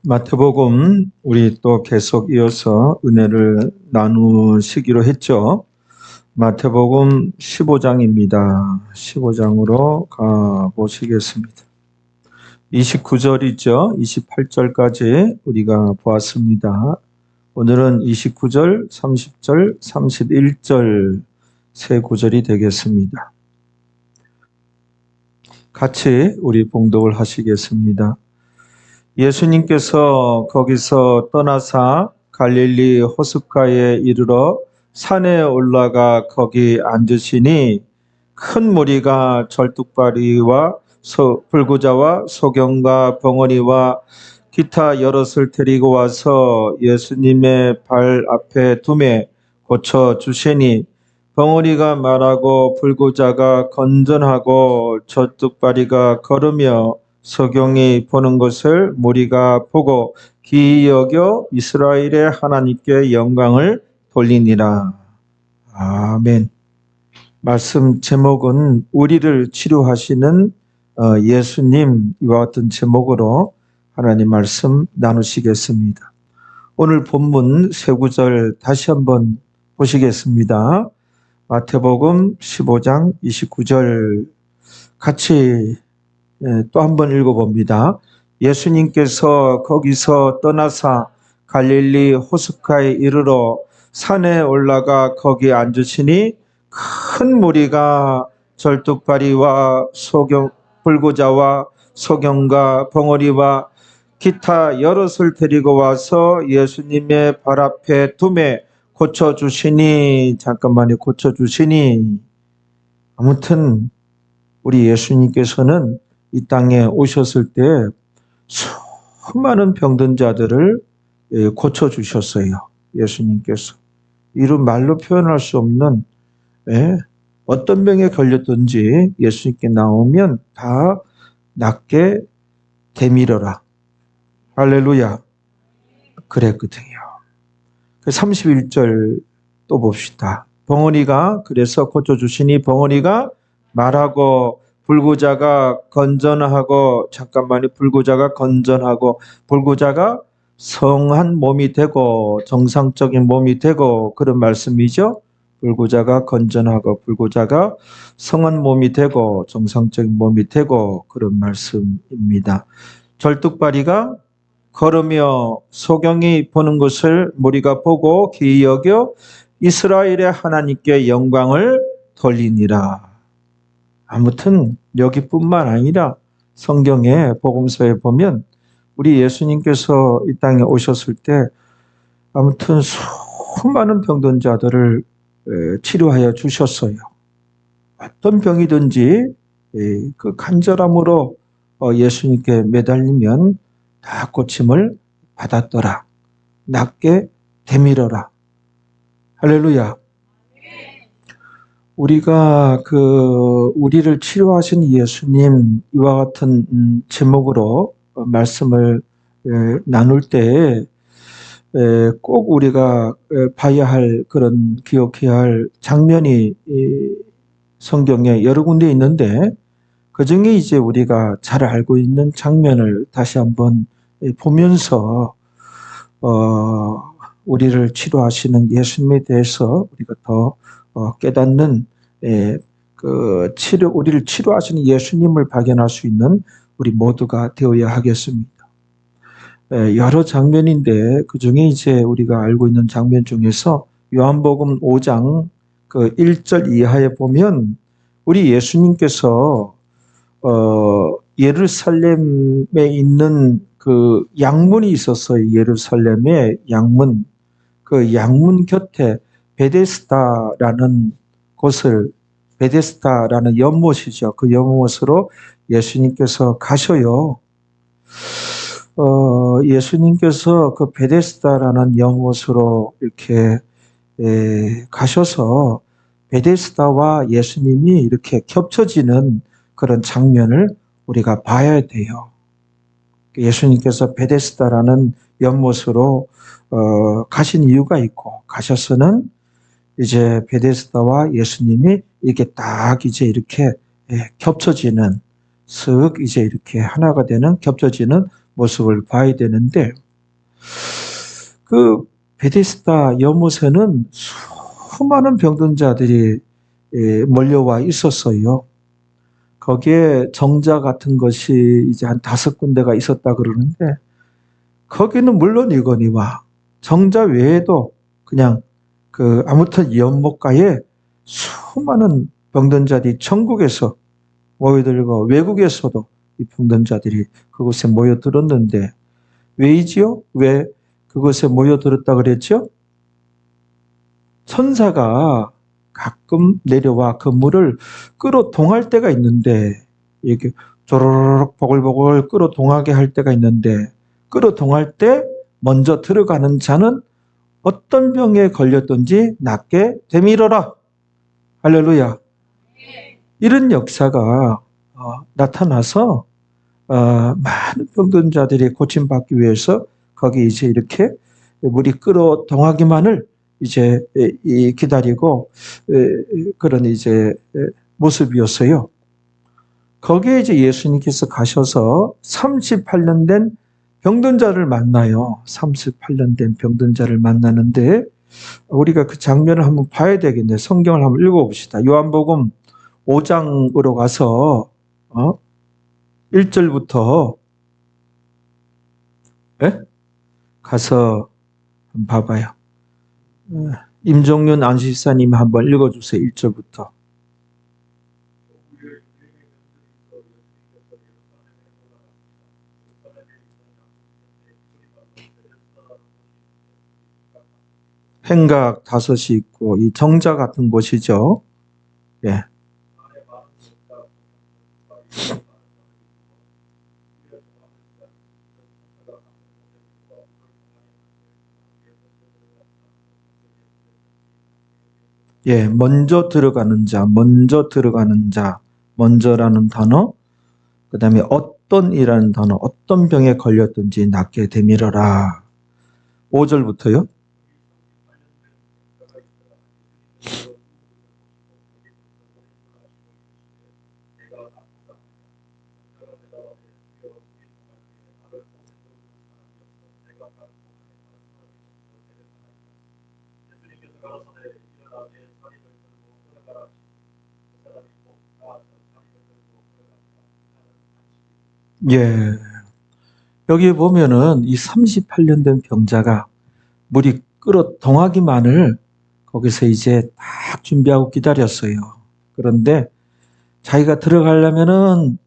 마태복음 우리 또 계속 이어서 은혜를 나누시기로 했죠. 마태복음 15장입니다. 15장으로 가보시겠습니다. 29절이죠. 28절까지 우리가 보았습니다. 오늘은 29절, 30절, 31절 세 구절이 되겠습니다. 같이 우리 봉독을 하시겠습니다. 예수님께서 거기서 떠나사 갈릴리 호숫가에 이르러 산에 올라가 거기 앉으시니 큰 무리가 절뚝발이와 불구자와 소경과 병원이와 기타 여럿을 데리고 와서 예수님의 발 앞에 두매 고쳐 주시니 병원이가 말하고 불구자가 건전하고 절뚝발이가 걸으며 소경이 보는 것을 무리가 보고 기이 여겨 이스라엘의 하나님께 영광을 돌리니라. 아멘. 말씀 제목은 우리를 치료하시는 예수님, 이와 같은 제목으로 하나님 말씀 나누시겠습니다. 오늘 본문 세 구절 다시 한번 보시겠습니다. 마태복음 15장 29절 같이 또 한번 읽어봅니다. 예수님께서 거기서 떠나사 갈릴리 호숫가에 이르러 산에 올라가 거기 앉으시니 큰 무리가 절뚝발이와 불구자와 소경과 병어리와 기타 여럿을 데리고 와서 예수님의 발 앞에 두매 고쳐주시니, 잠깐만요, 고쳐주시니. 아무튼 우리 예수님께서는 이 땅에 오셨을 때 수많은 병든 자들을 고쳐주셨어요. 예수님께서. 이런 말로 표현할 수 없는 어떤 병에 걸렸든지 예수님께 나오면 다 낫게 되밀어라. 할렐루야. 그랬거든요. 31절 또 봅시다. 병원이가 그래서 고쳐주시니 병원이가 말하고 불구자가 건전하고, 잠깐만요, 불구자가 건전하고 불구자가 성한 몸이 되고 정상적인 몸이 되고 그런 말씀이죠. 불구자가 건전하고 불구자가 성한 몸이 되고 정상적인 몸이 되고 그런 말씀입니다. 절뚝발이가 걸으며 소경이 보는 것을 무리가 보고 기이 여겨 이스라엘의 하나님께 영광을 돌리니라. 아무튼 여기뿐만 아니라 성경의 복음서에 보면 우리 예수님께서 이 땅에 오셨을 때 아무튼 수많은 병든 자들을 치료하여 주셨어요. 어떤 병이든지 그 간절함으로 예수님께 매달리면 다 고침을 받았더라. 낫게 되밀어라. 할렐루야. 우리가 우리를 치료하신 예수님, 이와 같은 제목으로 말씀을 나눌 때 꼭 우리가 봐야 할, 그런 기억해야 할 장면이 성경에 여러 군데 있는데, 그 중에 이제 우리가 잘 알고 있는 장면을 다시 한번 보면서 우리를 치료하시는 예수님에 대해서 우리가 더 깨닫는, 우리를 치료하시는 예수님을 발견할 수 있는 우리 모두가 되어야 하겠습니다. 여러 장면인데 그 중에 이제 우리가 알고 있는 장면 중에서 요한복음 5장 1절 이하에 보면 우리 예수님께서 예루살렘에 있는 그 양문이 있었어요. 예루살렘의 양문. 그 양문 곁에 베데스다라는 곳을, 베데스다라는 연못이죠. 그 연못으로 예수님께서 가셔요. 예수님께서 그 베데스다라는 연못으로 이렇게 가셔서 베데스다와 예수님이 이렇게 겹쳐지는 그런 장면을 우리가 봐야 돼요. 예수님께서 베데스다라는 연못으로 가신 이유가 있고, 가셔서는 이제 베데스다와 예수님이 이게 딱 이제 이렇게 겹쳐지는, 쓱 이제 이렇게 하나가 되는 겹쳐지는 모습을 봐야 되는데 그 베데스다 연못에는 수많은 병든 자들이 몰려와 있었어요. 거기에 정자 같은 것이 이제 한 5군데가 있었다 그러는데 거기는 물론이거니와 정자 외에도 그냥 아무튼 연못가에 수많은 병든 자들이 천국에서 모여들고 외국에서도 이 병든 자들이 그곳에 모여들었는데 왜이지요? 왜 그곳에 모여들었다 그랬죠? 천사가 가끔 내려와 그 물을 끌어 동할 때가 있는데 이렇게 조로록 보글보글 끌어 동하게 할 때가 있는데 끌어 동할 때 먼저 들어가는 자는 어떤 병에 걸렸든지 낫게 되밀어라. 할렐루야. 이런 역사가 나타나서 많은 병든 자들이 고침받기 위해서 거기 이제 이렇게 물이 끌어 동하기만을 이제 기다리고 그런 이제 모습이었어요. 거기에 이제 예수님께서 가셔서 38년 된 병든 자를 만나요. 38년 된 병든 자를 만나는데 우리가 그 장면을 한번 봐야 되겠네요. 성경을 한번 읽어봅시다. 요한복음 5장으로 가서 1절부터 가서 한번 봐봐요. 임종윤 안식사님 한번 읽어주세요. 1절부터. 행각 5이 있고 이 정자 같은 곳이죠. 예. 예, 먼저 들어가는 자, 먼저 들어가는 자, 먼저라는 단어, 그 다음에 어떤이라는 단어, 어떤 병에 걸렸든지 낫게 되밀어라. 5절부터요. 예. 여기 보면은 이 38년 된 병자가 물이 끌어 동하기만을 거기서 이제 딱 준비하고 기다렸어요. 그런데 자기가 들어가려면은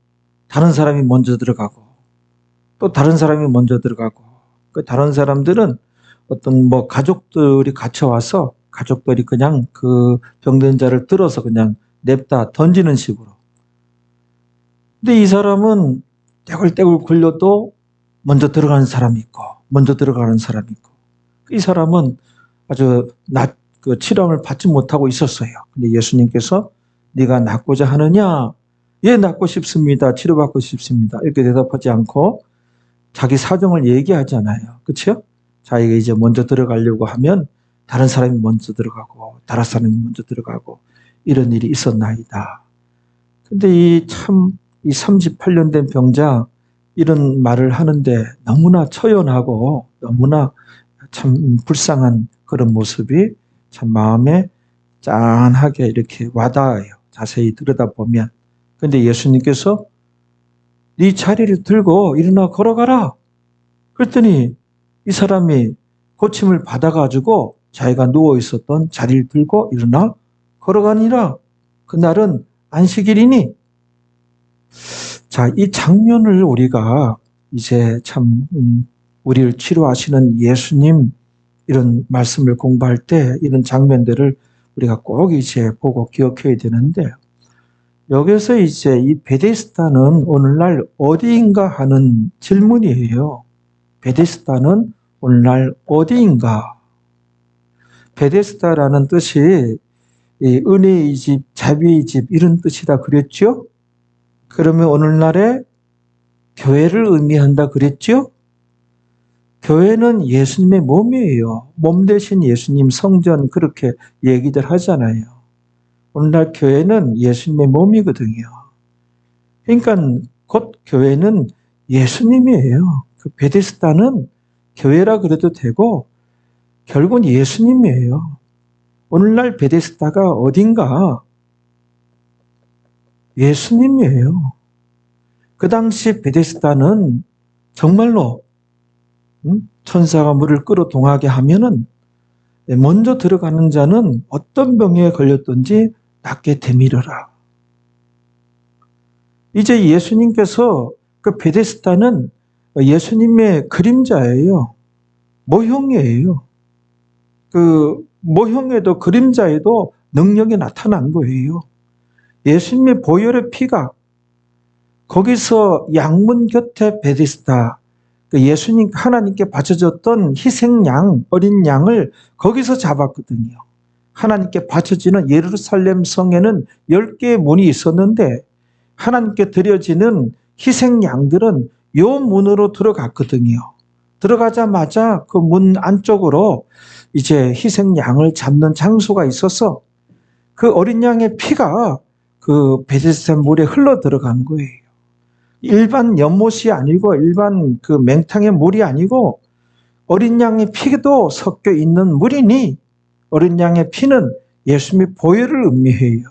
다른 사람이 먼저 들어가고 또 다른 사람이 먼저 들어가고 그 다른 사람들은 어떤 뭐 가족들이 같이 와서 가족들이 그냥 그 병든 자를 들어서 그냥 냅다 던지는 식으로. 근데 이 사람은 떼굴떼굴 굴려도 먼저 들어가는 사람이 있고 먼저 들어가는 사람이 있고 이 사람은 아주 그 치료를 받지 못하고 있었어요. 근데 예수님께서 네가 낫고자 하느냐? 예, 낫고 싶습니다. 치료받고 싶습니다. 이렇게 대답하지 않고 자기 사정을 얘기하잖아요. 그렇죠? 자기가 이제 먼저 들어가려고 하면 다른 사람이 먼저 들어가고 다른 사람이 먼저 들어가고 이런 일이 있었나이다. 근데 이 38년 된 병자 이런 말을 하는데 너무나 처연하고 너무나 참 불쌍한 그런 모습이 참 마음에 짠하게 이렇게 와닿아요. 자세히 들여다보면. 근데 예수님께서 네 자리를 들고 일어나 걸어가라. 그랬더니 이 사람이 고침을 받아가지고 자기가 누워있었던 자리를 들고 일어나 걸어가니라. 그날은 안식일이니. 자, 이 장면을 우리가 이제 참 우리를 치료하시는 예수님 이런 말씀을 공부할 때 이런 장면들을 우리가 꼭 이제 보고 기억해야 되는데 여기서 이제 이 베데스다는 오늘날 어디인가 하는 질문이에요. 베데스다는 오늘날 어디인가? 베데스다라는 뜻이 이 은혜의 집, 자비의 집 이런 뜻이다 그랬죠? 그러면 오늘날에 교회를 의미한다 그랬죠? 교회는 예수님의 몸이에요. 몸 대신 예수님 성전 그렇게 얘기들 하잖아요. 오늘날 교회는 예수님의 몸이거든요. 그러니까 곧 교회는 예수님이에요. 그 베데스다는 교회라 그래도 되고 결국은 예수님이에요. 오늘날 베데스다가 어딘가? 예수님이에요. 그 당시 베데스다는 정말로 천사가 물을 끌어 동하게 하면은 먼저 들어가는 자는 어떤 병에 걸렸든지 낫게 되밀어라. 이제 예수님께서 그 베데스다는 예수님의 그림자예요. 모형이에요. 그 모형에도 그림자에도 능력이 나타난 거예요. 예수님의 보혈의 피가 거기서 양문 곁에 베데스다, 예수님 하나님께 바쳐졌던 희생양, 어린 양을 거기서 잡았거든요. 하나님께 바쳐지는 예루살렘 성에는 10개의 문이 있었는데 하나님께 드려지는 희생양들은 요 문으로 들어갔거든요. 들어가자마자 그 문 안쪽으로 이제 희생양을 잡는 장소가 있어서 그 어린 양의 피가 그 베데스다 물에 흘러 들어간 거예요. 일반 연못이 아니고 일반 그 맹탕의 물이 아니고 어린 양의 피도 섞여 있는 물이니 어린 양의 피는 예수님의 보혈을 의미해요.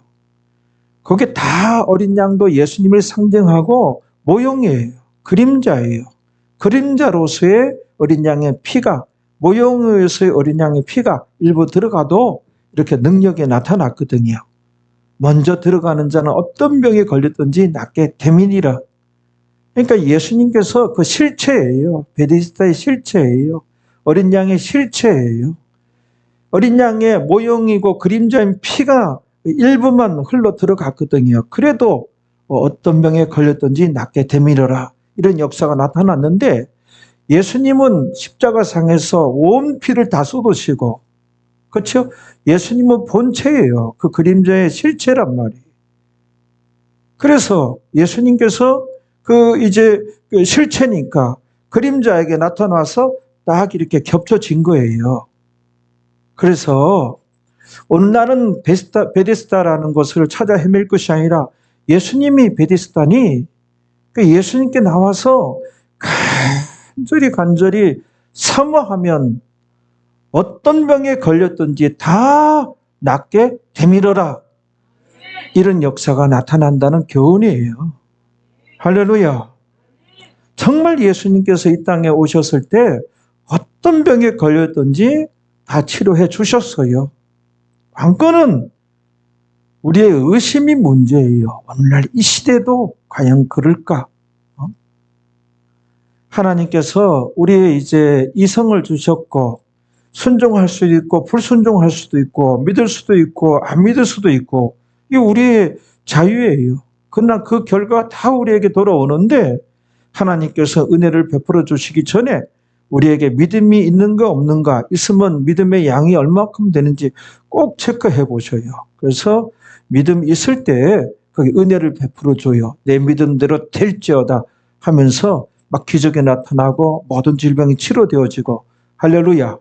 그게 다 어린 양도 예수님을 상징하고 모형이에요. 그림자예요. 그림자로서의 어린 양의 피가, 모형으로서의 어린 양의 피가 일부 들어가도 이렇게 능력이 나타났거든요. 먼저 들어가는 자는 어떤 병에 걸렸든지 낫게 되밀이라. 그러니까 예수님께서 그 실체예요. 베데스다의 실체예요. 어린 양의 실체예요. 어린 양의 모형이고 그림자인 피가 일부만 흘러 들어갔거든요. 그래도 어떤 병에 걸렸든지 낫게 되밀어라. 이런 역사가 나타났는데 예수님은 십자가상에서 온 피를 다 쏟으시고, 그렇죠? 예수님은 본체예요. 그 그림자의 실체란 말이에요. 그래서 예수님께서 그 이제 그 실체니까 그림자에게 나타나서 딱 이렇게 겹쳐진 거예요. 그래서 오늘날은 베데스다라는 것을 찾아 헤맬 것이 아니라 예수님이 베데스다니, 예수님께 나와서 간절히 사모하면 어떤 병에 걸렸든지 다 낫게 되밀어라. 이런 역사가 나타난다는 교훈이에요. 할렐루야. 정말 예수님께서 이 땅에 오셨을 때 어떤 병에 걸렸든지 다 치료해 주셨어요. 관건은 우리의 의심이 문제예요. 오늘날 이 시대도 과연 그럴까? 하나님께서 우리의 이제 이성을 주셨고 순종할 수도 있고 불순종할 수도 있고 믿을 수도 있고 안 믿을 수도 있고 이게 우리의 자유예요. 그러나 그 결과가 다 우리에게 돌아오는데 하나님께서 은혜를 베풀어 주시기 전에 우리에게 믿음이 있는가 없는가, 있으면 믿음의 양이 얼마큼 되는지 꼭 체크해 보셔요. 그래서 믿음 있을 때 거기 은혜를 베풀어 줘요. 내 믿음대로 될지어다 하면서 막 기적이 나타나고 모든 질병이 치료되어지고. 할렐루야.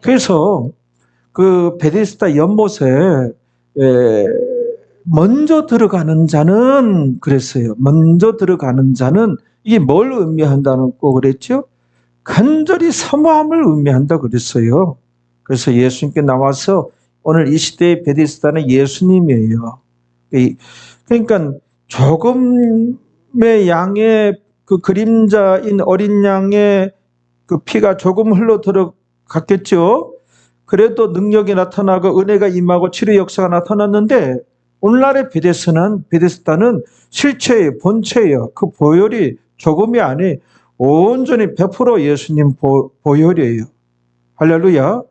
그래서 그 베데스다 연못에 먼저 들어가는 자는 그랬어요. 먼저 들어가는 자는 이게 뭘 의미한다는 거 그랬죠? 간절히 사모함을 의미한다 그랬어요. 그래서 예수님께 나와서 오늘 이 시대의 베데스다는 예수님이에요. 그러니까 조금의 양의 그 그림자인 어린 양의 그 피가 조금 흘러 들어갔겠죠. 그래도 능력이 나타나고 은혜가 임하고 치료 역사가 나타났는데 오늘날의 베데스다는 실체예요. 본체예요. 그 보혈이 조금이 아니 온전히 100% 예수님 보혈이에요. 할렐루야.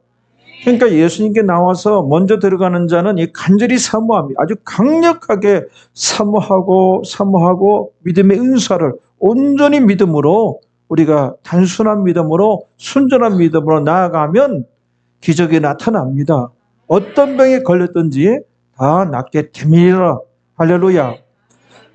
그러니까 예수님께 나와서 먼저 들어가는 자는 이 간절히 사모함이 아주 강력하게 사모하고 믿음의 은사를 온전히 믿음으로 우리가 단순한 믿음으로 순전한 믿음으로 나아가면 기적이 나타납니다. 어떤 병에 걸렸든지 다 낫게 되밀어라. 할렐루야.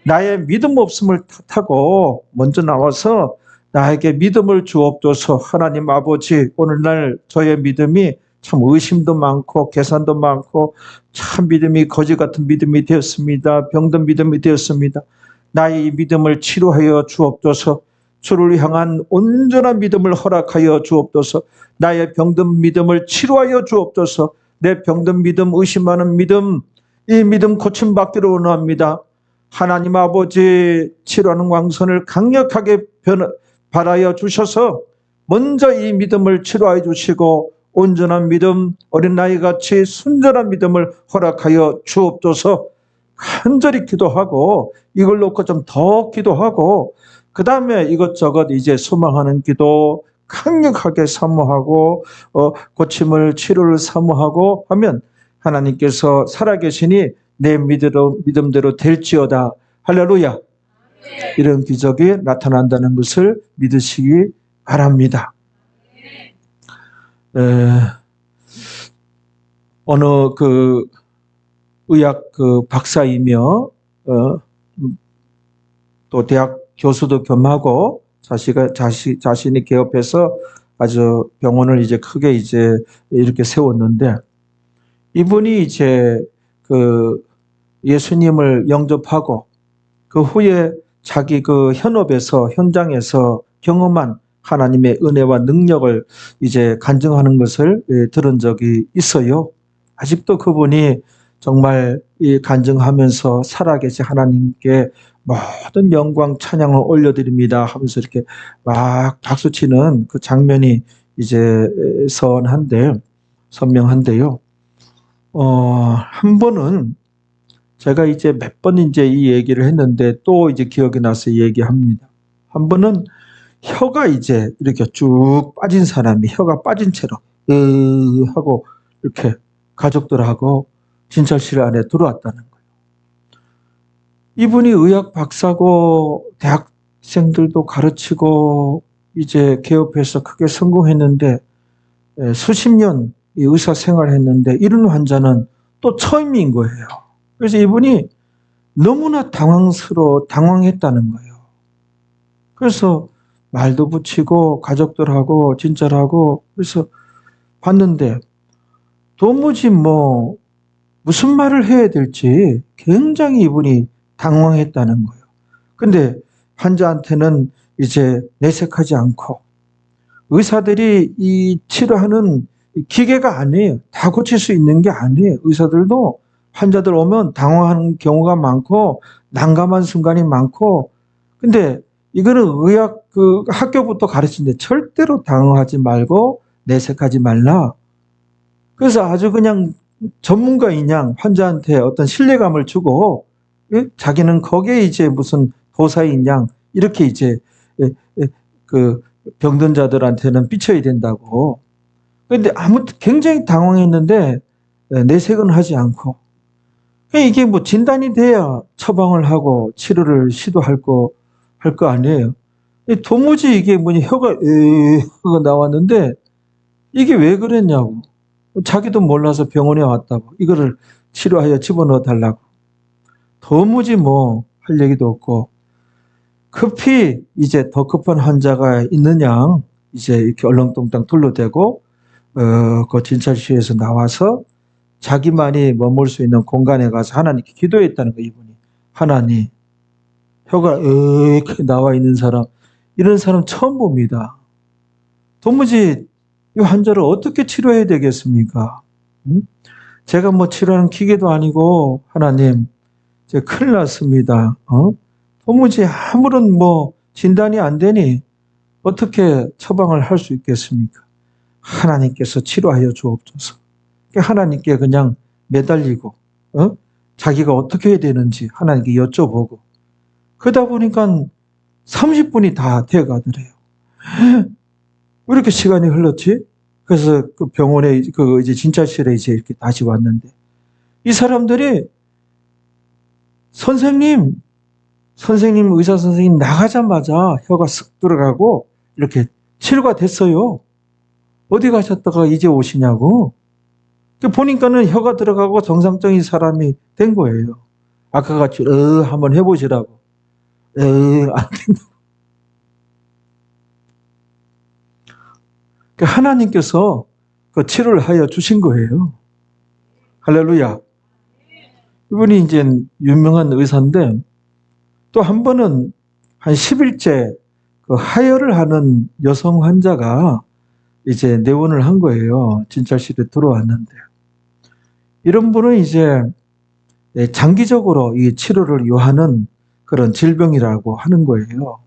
나의 믿음 없음을 탓하고 먼저 나와서 나에게 믿음을 주옵소서. 하나님 아버지, 오늘날 저의 믿음이 참 의심도 많고 계산도 많고 참 믿음이 거지 같은 믿음이 되었습니다. 병든 믿음이 되었습니다. 나의 이 믿음을 치료하여 주옵소서. 주를 향한 온전한 믿음을 허락하여 주옵소서. 나의 병든 믿음을 치료하여 주옵소서. 내 병든 믿음, 의심하는 믿음, 이 믿음 고침받기를 원합니다. 하나님 아버지, 치료하는 광선을 강력하게 발하여 주셔서 먼저 이 믿음을 치료하여 주시고 온전한 믿음, 어린아이같이 순전한 믿음을 허락하여 주옵소서. 간절히 기도하고 이걸 놓고 좀 더 기도하고 그 다음에 이것저것 이제 소망하는 기도 강력하게 사모하고 고침을 치료를 사모하고 하면 하나님께서 살아계시니 내 믿음대로 될지어다. 할렐루야. 이런 기적이 나타난다는 것을 믿으시기 바랍니다. 어느 의학 박사이며 또 대학 교수도 겸하고 자신이 개업해서 아주 병원을 이제 크게 이제 이렇게 세웠는데 이분이 이제 예수님을 영접하고 그 후에 자기 현장에서 경험한 하나님의 은혜와 능력을 이제 간증하는 것을 들은 적이 있어요. 아직도 그분이 정말 이 간증하면서 살아계신 하나님께 모든 영광 찬양을 올려드립니다 하면서 이렇게 막 박수치는 그 장면이 이제 선명한데요. 한 번은 제가 이제 몇 번 이제 이 얘기를 했는데 또 이제 기억이 나서 얘기합니다. 한 번은 혀가 이제 이렇게 쭉 빠진 사람이 혀가 빠진 채로 하고 이렇게 가족들하고 진찰실 안에 들어왔다는 거예요. 이분이 의학 박사고 대학생들도 가르치고 이제 개업해서 크게 성공했는데 수십 년 의사 생활을 했는데 이런 환자는 또 처음인 거예요. 그래서 이분이 너무나 당황했다는 거예요. 그래서 말도 붙이고 가족들하고 진찰하고 그래서 봤는데 도무지 무슨 말을 해야 될지 굉장히 이분이 당황했다는 거예요. 근데 환자한테는 이제 내색하지 않고 의사들이 이 치료하는 기계가 아니에요. 다 고칠 수 있는 게 아니에요. 의사들도 환자들 오면 당황하는 경우가 많고 난감한 순간이 많고 근데 이거는 의학 학교부터 가르치는데 절대로 당황하지 말고 내색하지 말라. 그래서 아주 그냥 전문가인 양 환자한테 어떤 신뢰감을 주고 자기는 거기에 이제 무슨 도사인 양 이렇게 이제 병든 자들한테는 삐쳐야 된다고. 그런데 아무튼 굉장히 당황했는데 내색은 하지 않고 이게 진단이 돼야 처방을 하고 치료를 시도할 거 아니에요. 도무지 이게 혀가 나왔는데 이게 왜 그랬냐고. 자기도 몰라서 병원에 왔다고. 이거를 치료하여 집어넣어 달라고. 도무지 할 얘기도 없고 급히 이제 더 급한 환자가 있는 양 이제 이렇게 얼렁뚱땅 둘러대고 그 진찰실에서 나와서 자기만이 머물 수 있는 공간에 가서 하나님께 기도했다는 거예요. 이분이. 하나님 혀가 이렇게 나와 있는 사람 이런 사람 처음 봅니다. 도무지 이 환자를 어떻게 치료해야 되겠습니까? 제가 치료하는 기계도 아니고 하나님 제가 큰일 났습니다. 도무지 아무런 진단이 안 되니 어떻게 처방을 할 수 있겠습니까? 하나님께서 치료하여 주옵소서. 하나님께 그냥 매달리고 자기가 어떻게 해야 되는지 하나님께 여쭤보고 그러다 보니까 30분이 다 돼가더래요. 왜 이렇게 시간이 흘렀지? 그래서 그 병원에 이제 진찰실에 이제 이렇게 다시 왔는데 이 사람들이 의사 선생님 나가자마자 혀가 쓱 들어가고 이렇게 치료가 됐어요. 어디 가셨다가 이제 오시냐고. 보니까는 혀가 들어가고 정상적인 사람이 된 거예요. 아까 같이 한번 해보시라고. 안 된다. 하나님께서 그 치료를 하여 주신 거예요. 할렐루야. 이분이 이제 유명한 의사인데 또 한 번은 한 10일째 그 하혈을 하는 여성 환자가 이제 내원을 한 거예요. 진찰실에 들어왔는데. 이런 분은 이제 장기적으로 이 치료를 요하는 그런 질병이라고 하는 거예요.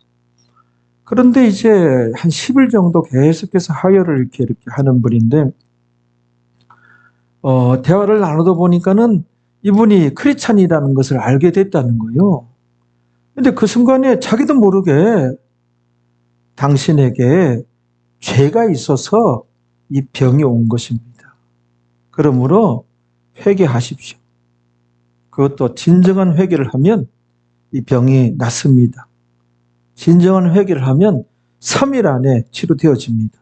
그런데 이제 한 10일 정도 계속해서 하혈을 이렇게 하는 분인데, 대화를 나누다 보니까는 이분이 크리스찬이라는 것을 알게 됐다는 거예요. 근데 그 순간에 자기도 모르게 당신에게 죄가 있어서 이 병이 온 것입니다. 그러므로 회개하십시오. 그것도 진정한 회개를 하면 이 병이 낫습니다. 진정한 회개를 하면 3일 안에 치료되어집니다.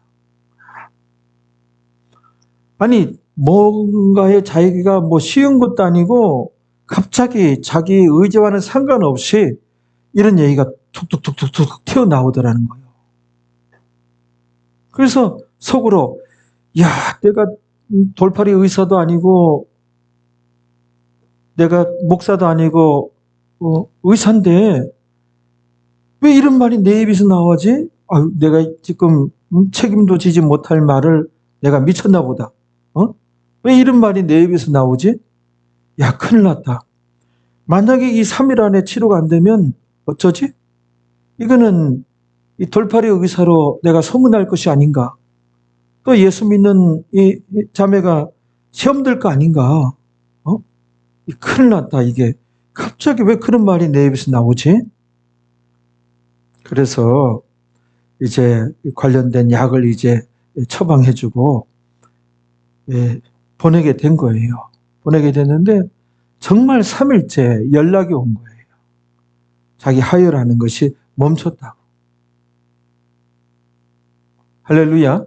아니, 뭔가에 자기가 뭐 쉬운 것도 아니고 갑자기 자기 의지와는 상관없이 이런 얘기가 툭툭툭툭툭 튀어나오더라는 거예요. 그래서 속으로, 야, 내가 돌팔이 의사도 아니고 내가 목사도 아니고 의사인데 왜 이런 말이 내 입에서 나오지? 아유, 내가 지금 책임도 지지 못할 말을 내가 미쳤나 보다. 왜 이런 말이 내 입에서 나오지? 야, 큰일 났다. 만약에 이 3일 안에 치료가 안 되면 어쩌지? 이거는 이 돌팔이 의사로 내가 소문날 것이 아닌가? 또 예수 믿는 이 자매가 시험 들 거 아닌가? 큰일 났다, 이게. 갑자기 왜 그런 말이 내 입에서 나오지? 그래서 이제 관련된 약을 이제 처방해주고 보내게 된 거예요. 보내게 됐는데 정말 3일째 연락이 온 거예요. 자기 하혈하는 것이 멈췄다고. 할렐루야.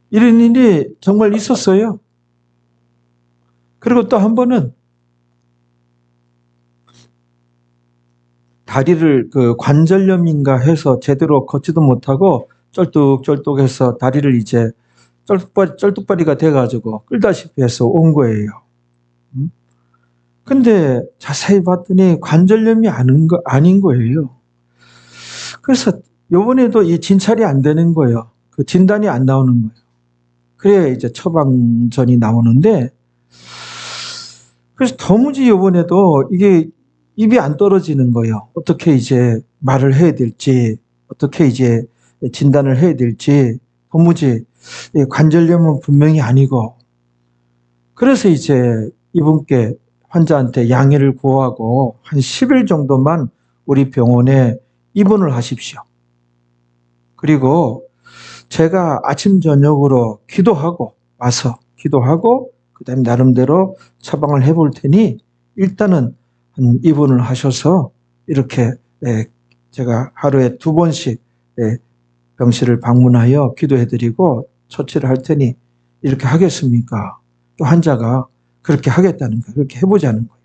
이런 일이 정말 있었어요. 그리고 또 한 번은 다리를 그 관절염인가 해서 제대로 걷지도 못하고 쩔뚝쩔뚝해서 다리를 이제 쩔뚝발이가 돼가지고 끌다시피 해서 온 거예요. 근데 자세히 봤더니 관절염이 아닌 거예요. 그래서 요번에도 이 진찰이 안 되는 거예요. 그 진단이 안 나오는 거예요. 그래야 이제 처방전이 나오는데, 그래서 도무지 요번에도 이게 입이 안 떨어지는 거예요. 어떻게 이제 말을 해야 될지, 어떻게 이제 진단을 해야 될지, 도무지 관절염은 분명히 아니고, 그래서 이제 이분께 환자한테 양해를 구하고 한 10일 정도만 우리 병원에 입원을 하십시오. 그리고 제가 아침 저녁으로 기도하고 와서 기도하고 그다음에 나름대로 처방을 해볼 테니 일단은 입원을 하셔서 이렇게 제가 하루에 2번씩 병실을 방문하여 기도해드리고 처치를 할 테니 이렇게 하겠습니까? 또 환자가 그렇게 하겠다는 거예요. 그렇게 해보자는 거예요.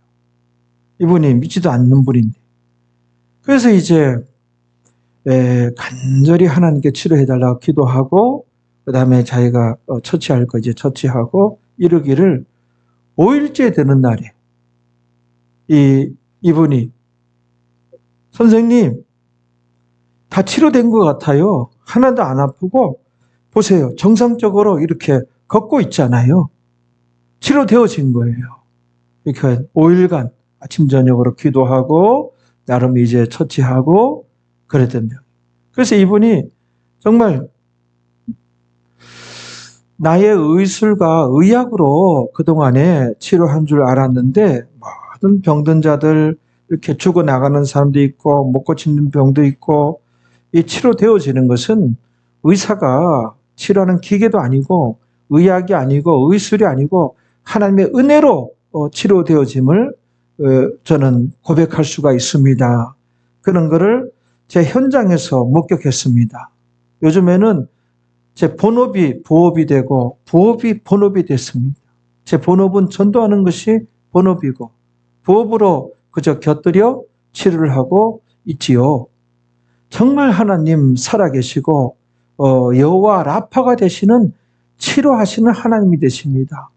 이분이 믿지도 않는 분인데. 그래서 이제 간절히 하나님께 치료해달라고 기도하고 그 다음에 자기가 처치할 거 이제 처치하고 이러기를 5일째 되는 날에 이분이 선생님 다 치료된 것 같아요. 하나도 안 아프고 보세요. 정상적으로 이렇게 걷고 있잖아요. 치료되어진 거예요. 이렇게 5일간 아침 저녁으로 기도하고 나름 이제 처치하고 그랬던 명. 그래서 이분이 정말 나의 의술과 의학으로 그동안에 치료한 줄 알았는데 모든 병든 자들 이렇게 죽어나가는 사람도 있고 못 고치는 병도 있고 이 치료되어지는 것은 의사가 치료하는 기계도 아니고 의학이 아니고 의술이 아니고 하나님의 은혜로 치료되어짐을 저는 고백할 수가 있습니다. 그런 거를 제 현장에서 목격했습니다. 요즘에는 제 본업이 부업이 되고 부업이 본업이 됐습니다. 제 본업은 전도하는 것이 본업이고 부업으로 그저 곁들여 치료를 하고 있지요. 정말 하나님 살아계시고 여호와 라파가 되시는 치료하시는 하나님이 되십니다.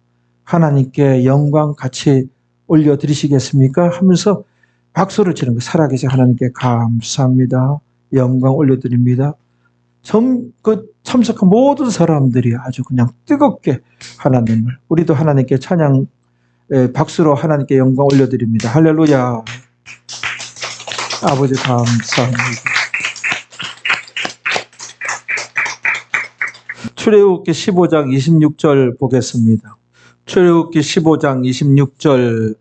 하나님께 영광 같이 올려드리시겠습니까? 하면서 박수를 치는 거 살아계신 하나님께 감사합니다. 영광 올려드립니다. 참석한 모든 사람들이 아주 그냥 뜨겁게 하나님을, 우리도 하나님께 찬양, 박수로 하나님께 영광 올려드립니다. 할렐루야. 아버지 감사합니다. 출애굽기 15장 26절 보겠습니다. 출애굽기 15장 26절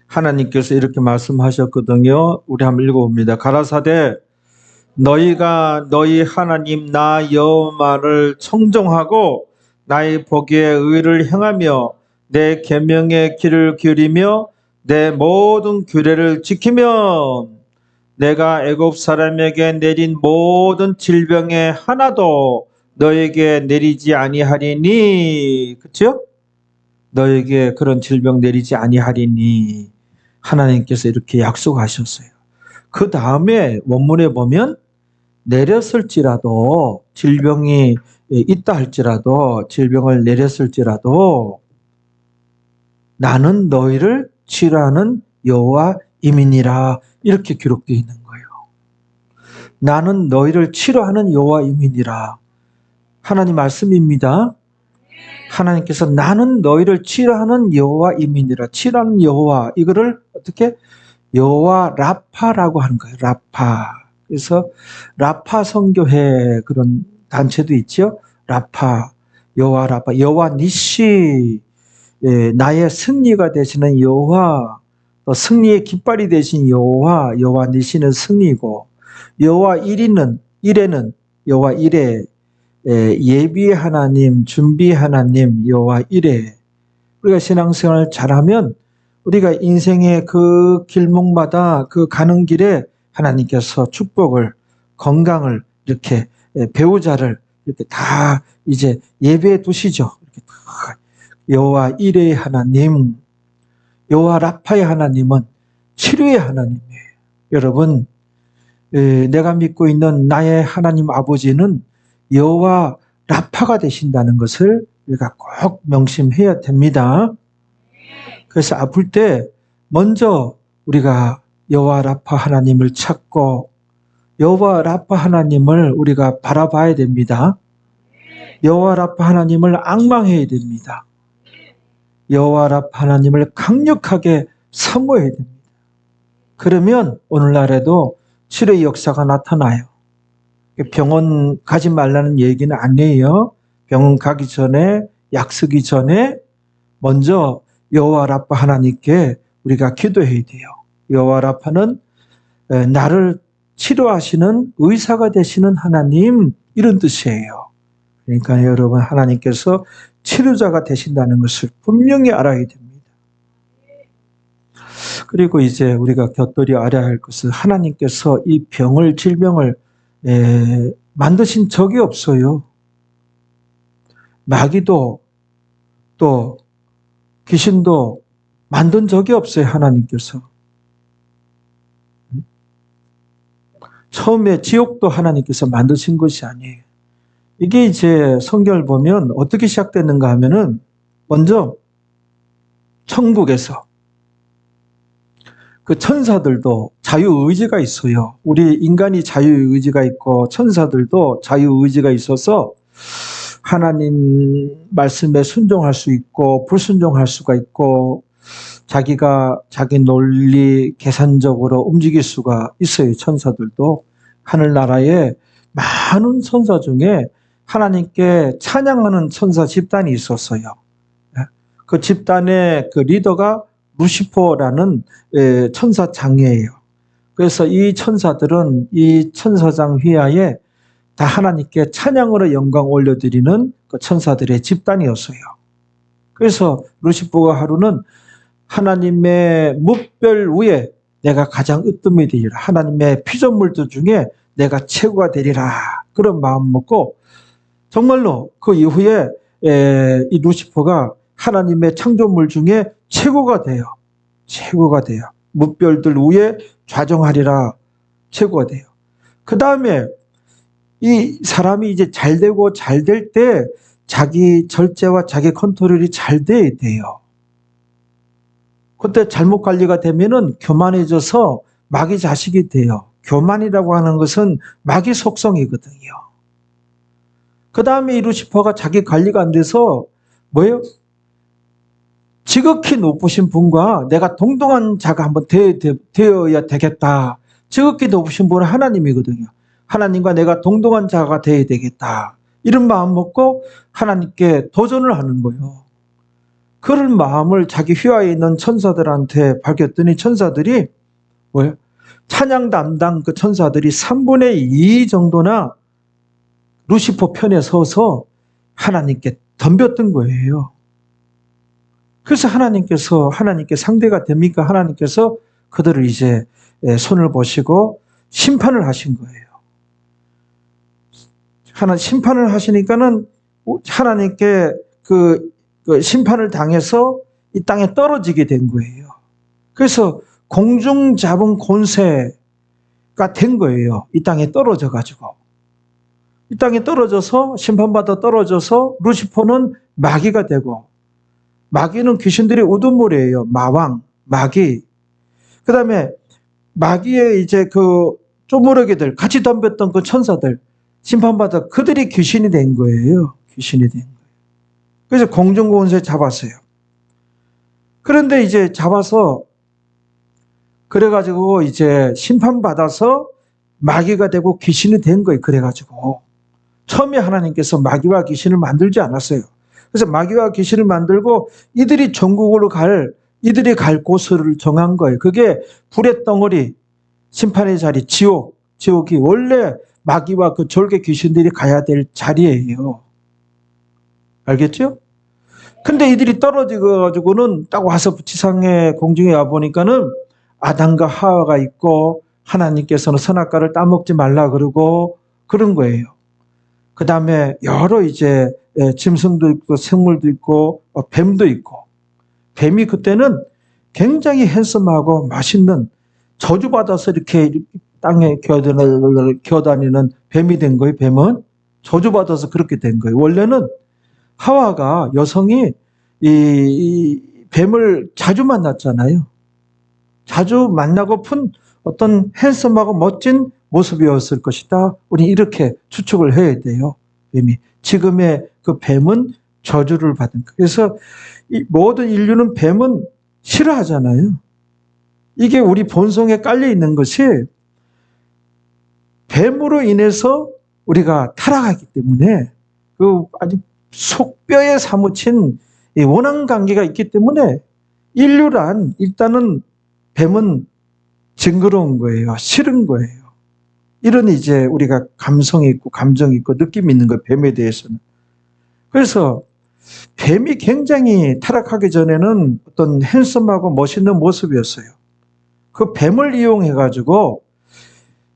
하나님께서 이렇게 말씀하셨거든요. 우리 한번 읽어봅니다. 가라사대 너희가 너희 하나님 나 여호와를 청종하고 나의 보기에 의를 행하며 내 계명의 길을 기울이며 내 모든 규례를 지키면 내가 애굽 사람에게 내린 모든 질병의 하나도 너에게 내리지 아니하리니. 그렇죠? 너에게 그런 질병 내리지 아니하리니 하나님께서 이렇게 약속하셨어요. 그 다음에 원문에 보면 내렸을지라도 질병이 있다 할지라도 질병을 내렸을지라도 나는 너희를 치료하는 여호와임이니라 이렇게 기록되어 있는 거예요. 나는 너희를 치료하는 여호와임이니라. 하나님 말씀입니다. 하나님께서 나는 너희를 치료하는 여호와임이니라. 치료하는 여호와, 이거를 어떻게? 여호와 라파라고 하는 거예요. 라파. 그래서 라파 선교회 그런 단체도 있죠. 라파, 여호와 라파, 여호와 니시, 나의 승리가 되시는 여호와, 승리의 깃발이 되신 여호와, 여호와 니시는 승리고, 여호와 이레는 여호와 이레, 예비 하나님, 준비 하나님, 여호와 이레. 우리가 신앙생활 잘하면 우리가 인생의 그 길목마다 그 가는 길에 하나님께서 축복을, 건강을 이렇게 배우자를 이렇게 다 이제 예배해 두시죠. 이렇게 다 여호와 이레의 하나님, 여호와 라파의 하나님은 치료의 하나님이에요. 여러분, 내가 믿고 있는 나의 하나님 아버지는 여호와 라파가 되신다는 것을 우리가 꼭 명심해야 됩니다. 그래서 아플 때 먼저 우리가 여호와 라파 하나님을 찾고 여호와 라파 하나님을 우리가 바라봐야 됩니다. 여호와 라파 하나님을 앙망해야 됩니다. 여호와 라파 하나님을 강력하게 사모해야 됩니다. 그러면 오늘날에도 치료의 역사가 나타나요. 병원 가지 말라는 얘기는 아니에요. 병원 가기 전에, 약 쓰기 전에 먼저 여호와 라파 하나님께 우리가 기도해야 돼요. 여호와 라파는 나를 치료하시는 의사가 되시는 하나님, 이런 뜻이에요. 그러니까 여러분, 하나님께서 치료자가 되신다는 것을 분명히 알아야 됩니다. 그리고 이제 우리가 곁들여 알아야 할 것은 하나님께서 이 병을, 질병을 만드신 적이 없어요. 마귀도 또 귀신도 만든 적이 없어요. 하나님께서. 처음에 지옥도 하나님께서 만드신 것이 아니에요. 이게 이제 성경을 보면 어떻게 시작됐는가 하면은 먼저 천국에서 그 천사들도 자유의지가 있어요. 우리 인간이 자유의지가 있고 천사들도 자유의지가 있어서 하나님 말씀에 순종할 수 있고 불순종할 수가 있고 자기가 자기 논리 계산적으로 움직일 수가 있어요. 천사들도. 하늘나라에 많은 천사 중에 하나님께 찬양하는 천사 집단이 있었어요. 그 집단의 그 리더가 루시퍼라는 천사장이에요. 그래서 이 천사들은 이 천사장 휘하에 다 하나님께 찬양으로 영광 올려드리는 그 천사들의 집단이었어요. 그래서 루시퍼가 하루는 하나님의 뭇별 위에 내가 가장 으뜸이 되리라. 하나님의 피조물들 중에 내가 최고가 되리라. 그런 마음 먹고 정말로 그 이후에 이 루시퍼가 하나님의 창조물 중에 최고가 돼요. 최고가 돼요. 뭇별들 위에 좌정하리라. 최고가 돼요. 그 다음에 이 사람이 이제 잘 되고 잘 될 때 자기 절제와 자기 컨트롤이 잘 돼야 돼요. 그때 잘못 관리가 되면은 교만해져서 마귀 자식이 돼요. 교만이라고 하는 것은 마귀 속성이거든요. 그 다음에 이 루시퍼가 자기 관리가 안 돼서 뭐예요? 지극히 높으신 분과 내가 동등한 자가 한번 되어야 되겠다. 지극히 높으신 분은 하나님이거든요. 하나님과 내가 동등한 자가 되어야 되겠다. 이런 마음 먹고 하나님께 도전을 하는 거예요. 그런 마음을 자기 휘하에 있는 천사들한테 밝혔더니 천사들이 뭐예요? 찬양 담당 그 천사들이 3분의 2 정도나 루시퍼 편에 서서 하나님께 덤볐던 거예요. 그래서 하나님께 상대가 됩니까? 하나님께서 그들을 이제 손을 보시고 심판을 하신 거예요. 심판을 하시니까는 하나님께 그 심판을 당해서 이 땅에 떨어지게 된 거예요. 그래서 공중 잡은 권세가 된 거예요. 이 땅에 떨어져 가지고. 이 땅에 떨어져서 심판받아 떨어져서 루시퍼는 마귀가 되고, 마귀는 귀신들의 우두머리예요. 마왕, 마귀. 그 다음에 마귀의 이제 그 쪼무러기들, 같이 덤볐던 그 천사들, 심판받아 그들이 귀신이 된 거예요. 귀신이 된 거예요. 그래서 공중권세 잡았어요. 그런데 이제 잡아서 그래가지고 이제 심판받아서 마귀가 되고 귀신이 된 거예요. 그래가지고 처음에 하나님께서 마귀와 귀신을 만들지 않았어요. 그래서 마귀와 귀신을 만들고 이들이 이들이 갈 곳을 정한 거예요. 그게 불의 덩어리, 심판의 자리, 지옥이 원래 마귀와 그 졸개 귀신들이 가야 될 자리예요. 알겠죠? 근데 이들이 떨어져가지고는 딱 와서 지상에 공중에 와 보니까는 아담과 하와가 있고 하나님께서는 선악과를 따먹지 말라 그러고 그런 거예요. 그 다음에 여러 이제 짐승도 있고 생물도 있고 뱀도 있고, 뱀이 그때는 굉장히 핸섬하고 맛있는 저주받아서 이렇게 땅에 기어다니는 뱀이 된 거예요. 뱀은 저주받아서 그렇게 된 거예요. 원래는 하와가 여성이 이 뱀을 자주 만났잖아요. 자주 만나고픈 어떤 핸섬하고 멋진 모습이었을 것이다. 우리 이렇게 추측을 해야 돼요. 뱀이. 지금의 그 뱀은 저주를 받은 거예요. 그래서 이 모든 인류는 뱀은 싫어하잖아요. 이게 우리 본성에 깔려 있는 것이 뱀으로 인해서 우리가 타락하기 때문에 그 아주 속뼈에 사무친 원한 관계가 있기 때문에 인류란 일단은 뱀은 징그러운 거예요. 싫은 거예요. 이런 이제 우리가 감성이 있고 감정이 있고 느낌이 있는 거예요. 뱀에 대해서는. 그래서 뱀이 굉장히 타락하기 전에는 어떤 핸섬하고 멋있는 모습이었어요. 그 뱀을 이용해 가지고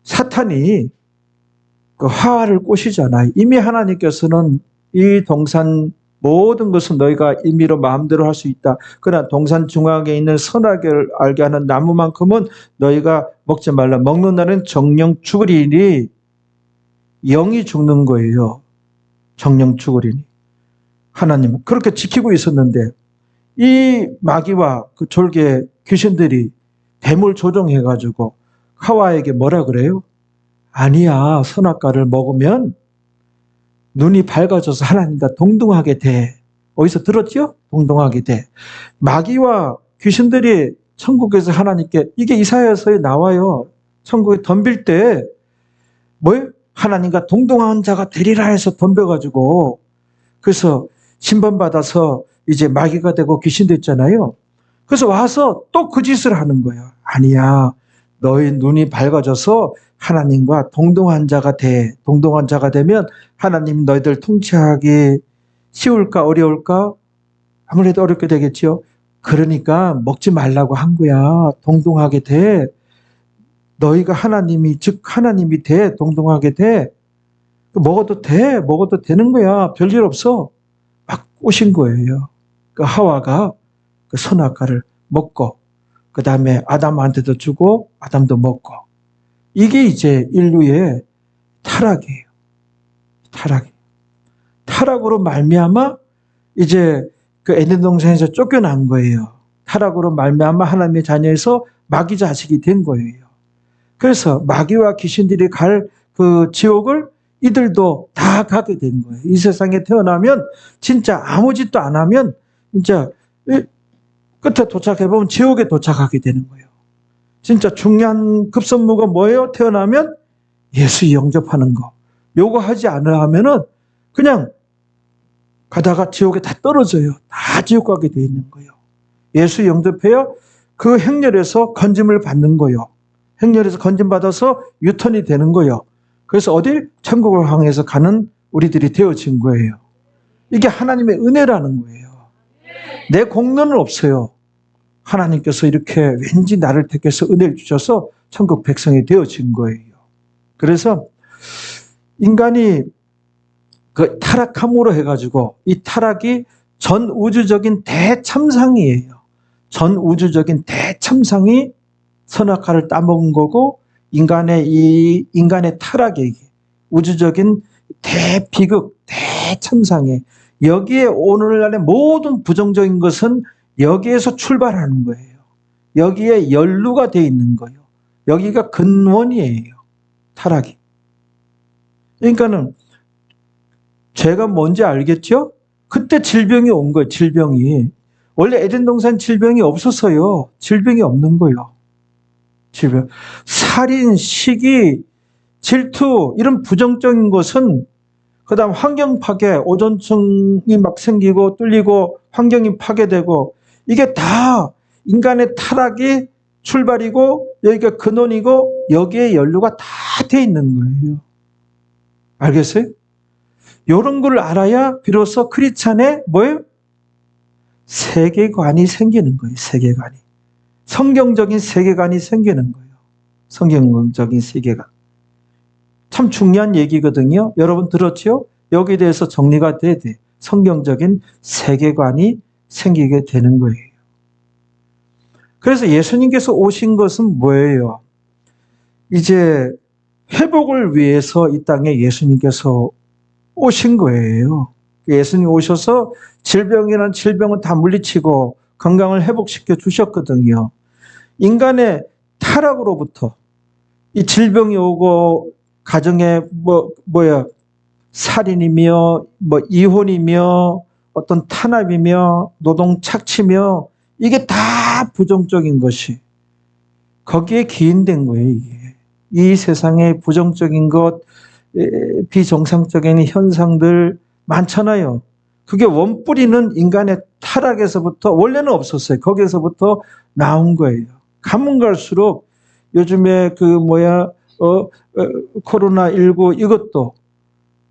사탄이 그 하와를 꼬시잖아요. 이미 하나님께서는 이 동산 모든 것은 너희가 임의로 마음대로 할 수 있다. 그러나 동산 중앙에 있는 선악을 알게 하는 나무만큼은 너희가 먹지 말라. 먹는 날은 정령 죽으리니, 영이 죽는 거예요. 정령 죽으리니. 하나님은 그렇게 지키고 있었는데 이 마귀와 그 졸개 귀신들이 뱀을 조종해가지고 하와에게 뭐라 그래요? 아니야, 선악과를 먹으면 눈이 밝아져서 하나님과 동등하게 돼. 어디서 들었죠? 동등하게 돼. 마귀와 귀신들이 천국에서 하나님께, 이게 이사야서에 나와요. 천국에 덤빌 때 뭐예요? 하나님과 동등한 자가 되리라 해서 덤벼가지고, 그래서 심판받아서 이제 마귀가 되고 귀신 됐잖아요. 그래서 와서 또 그 짓을 하는 거예요. 아니야, 너희 눈이 밝아져서 하나님과 동등한 자가 돼. 동등한 자가 되면 하나님 너희들 통치하기 쉬울까 어려울까? 아무래도 어렵게 되겠죠. 그러니까 먹지 말라고 한 거야. 동등하게 돼. 너희가 하나님이, 즉 하나님이 돼. 동등하게 돼. 먹어도 돼. 먹어도 되는 거야. 별일 없어. 막 꼬신 거예요. 그 하와가 그 선악과를 먹고, 그 다음에 아담한테도 주고 아담도 먹고. 이게 이제 인류의 타락이에요. 타락으로 말미암아 이제 그 에덴 동산에서 쫓겨난 거예요. 타락으로 말미암아 하나님의 자녀에서 마귀 자식이 된 거예요. 그래서 마귀와 귀신들이 갈 그 지옥을 이들도 다 가게 된 거예요. 이 세상에 태어나면 진짜 아무 짓도 안 하면 진짜 끝에 도착해보면 지옥에 도착하게 되는 거예요. 진짜 중요한 급선무가 뭐예요? 태어나면 예수 영접하는 거. 요거 하지 않으려 하면은 그냥 가다가 지옥에 다 떨어져요. 다 지옥 가게 돼 있는 거예요. 예수 영접해야 그 행렬에서 건짐을 받는 거예요. 행렬에서 건짐 받아서 유턴이 되는 거예요. 그래서 어디 천국을 향해서 가는 우리들이 되어진 거예요. 이게 하나님의 은혜라는 거예요. 내 공로는 없어요. 하나님께서 이렇게 왠지 나를 택해서 은혜를 주셔서 천국 백성이 되어진 거예요. 그래서 인간이 그 타락함으로 해가지고 이 타락이 전 우주적인 대참상이에요. 전 우주적인 대참상이 선악과를 따먹은 거고 인간의 타락에 우주적인 대비극, 대참상에 여기에 오늘날의 모든 부정적인 것은 여기에서 출발하는 거예요. 여기에 연루가 되어 있는 거예요. 여기가 근원이에요. 타락이. 그러니까는 죄가 뭔지 알겠죠? 그때 질병이 온 거예요. 질병이. 원래 에덴 동산 질병이 없었어요. 질병이 없는 거예요. 질병. 살인, 시기, 질투 이런 부정적인 것은 그다음 환경 파괴, 오존층이 막 생기고 뚫리고 환경이 파괴되고 이게 다 인간의 타락이 출발이고 여기가 근원이고 여기에 연루가 다 돼 있는 거예요. 알겠어요? 이런 걸 알아야 비로소 크리스찬의 뭐예요? 세계관이 생기는 거예요. 세계관이. 성경적인 세계관이 생기는 거예요. 성경적인 세계관. 참 중요한 얘기거든요. 여러분 들었죠? 여기에 대해서 정리가 돼야 돼. 성경적인 세계관이 생기게 되는 거예요. 그래서 예수님께서 오신 것은 뭐예요? 이제 회복을 위해서 이 땅에 예수님께서 오신 거예요. 예수님 오셔서 질병이란 질병은 다 물리치고 건강을 회복시켜 주셨거든요. 인간의 타락으로부터 이 질병이 오고 가정에 살인이며 이혼이며 어떤 탄압이며 노동 착취며 이게 다 부정적인 것이 거기에 기인된 거예요. 이게. 이 세상의 부정적인 것, 비정상적인 현상들 많잖아요. 그게 원뿌리는 인간의 타락에서부터 원래는 없었어요. 거기에서부터 나온 거예요. 가면 갈수록 요즘에 코로나19 이것도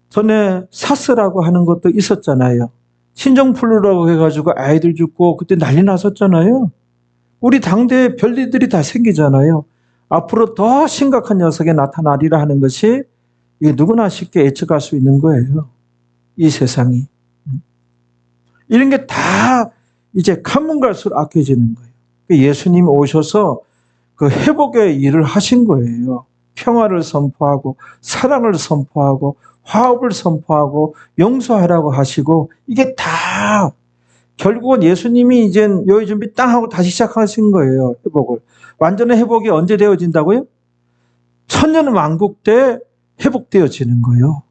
전에 사스라고 하는 것도 있었잖아요. 신종플루라고 해가지고 아이들 죽고 그때 난리 났었잖아요. 우리 당대에 별일들이 다 생기잖아요. 앞으로 더 심각한 녀석이 나타나리라 하는 것이 이게 누구나 쉽게 예측할 수 있는 거예요. 이 세상이. 이런 게 다 이제 가면 갈수록 악해지는 거예요. 예수님 오셔서 그 회복의 일을 하신 거예요. 평화를 선포하고 사랑을 선포하고 화합을 선포하고 용서하라고 하시고 이게 다 결국은 예수님이 이제 요의 준비 땅 하고 다시 시작하신 거예요. 회복을. 완전한 회복이 언제 되어진다고요? 천년왕국 때 회복되어지는 거예요.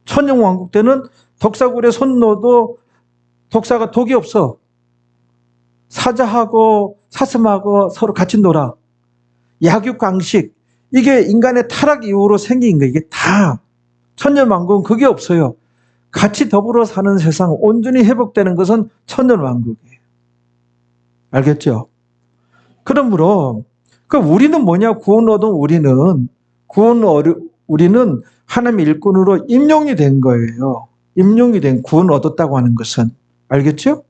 천년왕국 때는 독사굴에 손 넣어도 독사가 독이 없어. 사자하고 사슴하고 서로 같이 놀아. 약육강식. 이게 인간의 타락 이후로 생긴 거예요. 이게 다. 천년왕국은 그게 없어요. 같이 더불어 사는 세상 온전히 회복되는 것은 천년왕국이에요. 알겠죠? 그러므로 우리는 뭐냐? 구원 얻은 우리는 하나님의 일꾼으로 임용이 된 거예요. 임용이 된 구원 얻었다고 하는 것은. 알겠죠?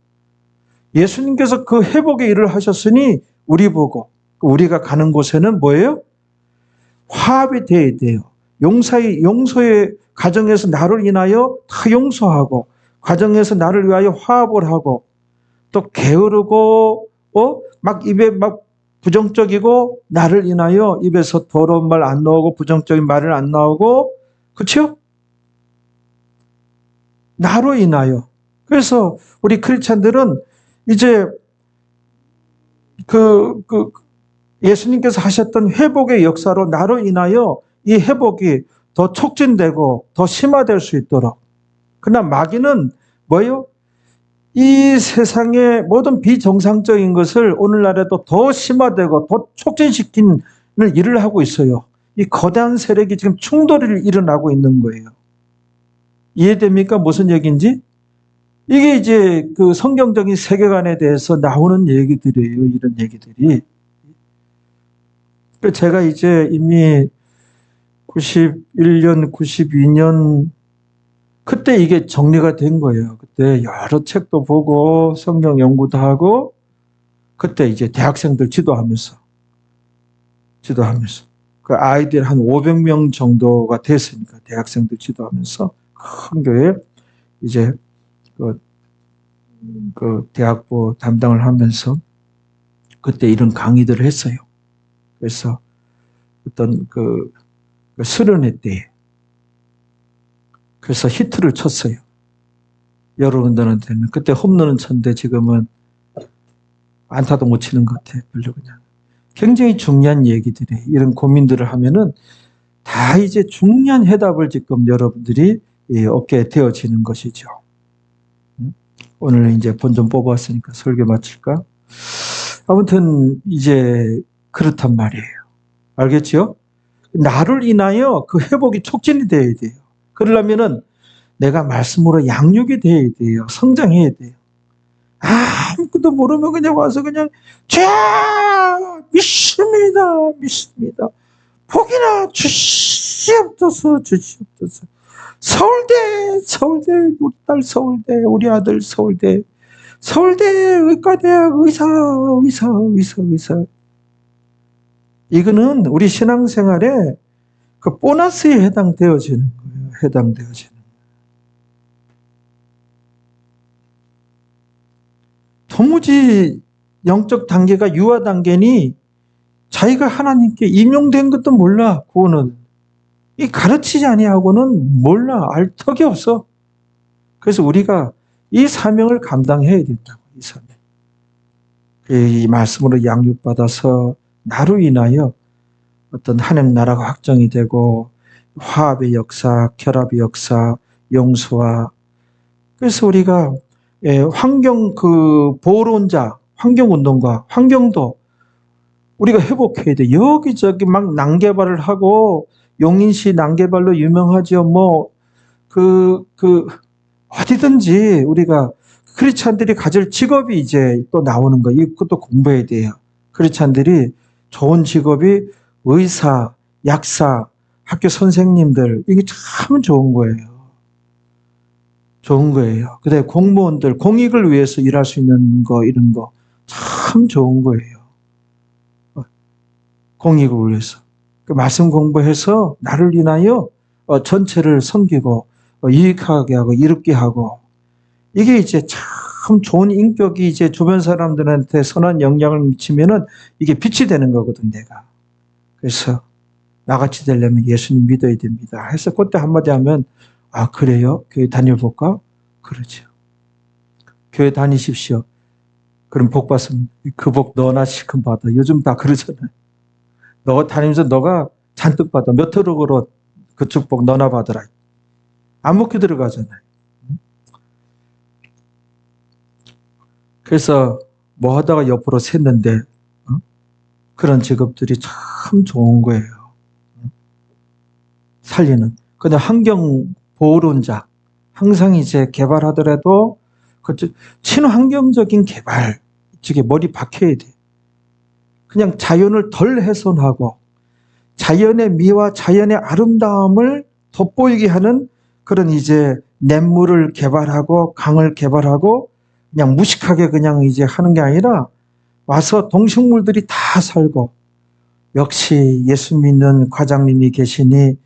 예수님께서 그 회복의 일을 하셨으니 우리 보고 우리가 가는 곳에는 뭐예요? 화합이 돼야 돼요. 용서의 가정에서 나를 인하여 다 용서하고 가정에서 나를 위하여 화합을 하고 또 게으르고 막 입에 막 부정적이고 나를 인하여 입에서 더러운 말 안 나오고 부정적인 말을 안 나오고 그렇죠? 나로 인하여. 그래서 우리 크리스찬들은 이제 예수님께서 하셨던 회복의 역사로 나로 인하여 이 회복이 더 촉진되고 더 심화될 수 있도록. 그러나 마귀는 뭐예요? 이 세상의 모든 비정상적인 것을 오늘날에도 더 심화되고 더 촉진시키는 일을 하고 있어요. 이 거대한 세력이 지금 충돌이 일어나고 있는 거예요. 이해됩니까? 무슨 얘기인지? 이게 이제 그 성경적인 세계관에 대해서 나오는 얘기들이에요. 이런 얘기들이. 제가 이제 이미 91년, 92년 그때 이게 정리가 된 거예요. 그때 여러 책도 보고 성경 연구도 하고 그때 이제 대학생들 지도하면서 그 아이들 한 500명 정도가 됐으니까 대학생들 지도하면서 큰 교회 이제 그 대학부 담당을 하면서 그때 이런 강의들을 했어요. 그래서 어떤 그 수련회 때 그래서 히트를 쳤어요. 여러분들한테는 그때 홈런은 쳤는데 지금은 안타도 못 치는 것 같아요. 별로 그냥 굉장히 중요한 얘기들이 이런 고민들을 하면은 다 이제 중요한 해답을 지금 여러분들이 얻게 되어지는 것이죠. 오늘 이제 본전 뽑았으니까 설교 마칠까? 아무튼 이제 그렇단 말이에요. 알겠죠? 나를 인하여 그 회복이 촉진이 돼야 돼요. 그러려면은 내가 말씀으로 양육이 돼야 돼요. 성장해야 돼요. 아무것도 모르면 그냥 와서 그냥 믿습니다. 복이나 주시옵소서. 서울대 우리 딸 서울대 우리 아들 서울대 의과대학 의사 이거는 우리 신앙생활에 그 보너스에 해당되어지는 거예요. 해당되어지는 거예요. 도무지 영적 단계가 유아 단계니 자기가 하나님께 임용된 것도 몰라. 구원은 이 가르치지 아니하고는 몰라. 알 턱이 없어. 그래서 우리가 이 사명을 감당해야 된다고. 이 사명. 이 말씀으로 양육받아서 나로 인하여 어떤 하나님 나라가 확정이 되고 화합의 역사, 결합의 역사, 용서와 그래서 우리가 환경 그 보호론자, 환경운동가, 환경도 우리가 회복해야 돼. 여기저기 막 난개발을 하고 용인시 난개발로 유명하죠. 어디든지 우리가 크리스찬들이 가질 직업이 이제 또 나오는 거예요. 이것도 공부해야 돼요. 크리스찬들이 좋은 직업이 의사, 약사, 학교 선생님들 이게 참 좋은 거예요. 좋은 거예요. 그다음에 공무원들 공익을 위해서 일할 수 있는 거 이런 거 참 좋은 거예요. 공익을 위해서. 그 말씀 공부해서 나를 인하여 전체를 섬기고 유익하게 하고 이롭게 하고 이게 이제 참 좋은 인격이 이제 주변 사람들한테 선한 영향을 미치면은 이게 빛이 되는 거거든 내가. 그래서 나같이 되려면 예수님 믿어야 됩니다. 해서 그때 한마디 하면 아 그래요? 교회 다녀볼까? 그러죠. 교회 다니십시오. 그럼 복 받습니다. 그 복 너나 실컷 받아. 요즘 다 그러잖아요. 너 다니면서 너가 잔뜩 받아. 몇 트럭으로 그 축복 너나 받으라. 안 먹게 들어가잖아요. 그래서 뭐 하다가 옆으로 샜는데 그런 직업들이 참 좋은 거예요. 살리는. 근데 환경보호론자 항상 이제 개발하더라도 그 친환경적인 개발 쪽에 머리 박혀야 돼. 그냥 자연을 덜 훼손하고 자연의 미와 자연의 아름다움을 돋보이게 하는 그런 이제 냇물을 개발하고 강을 개발하고 그냥 무식하게 그냥 이제 하는 게 아니라 와서 동식물들이 다 살고 역시 예수 믿는 과장님이 계시니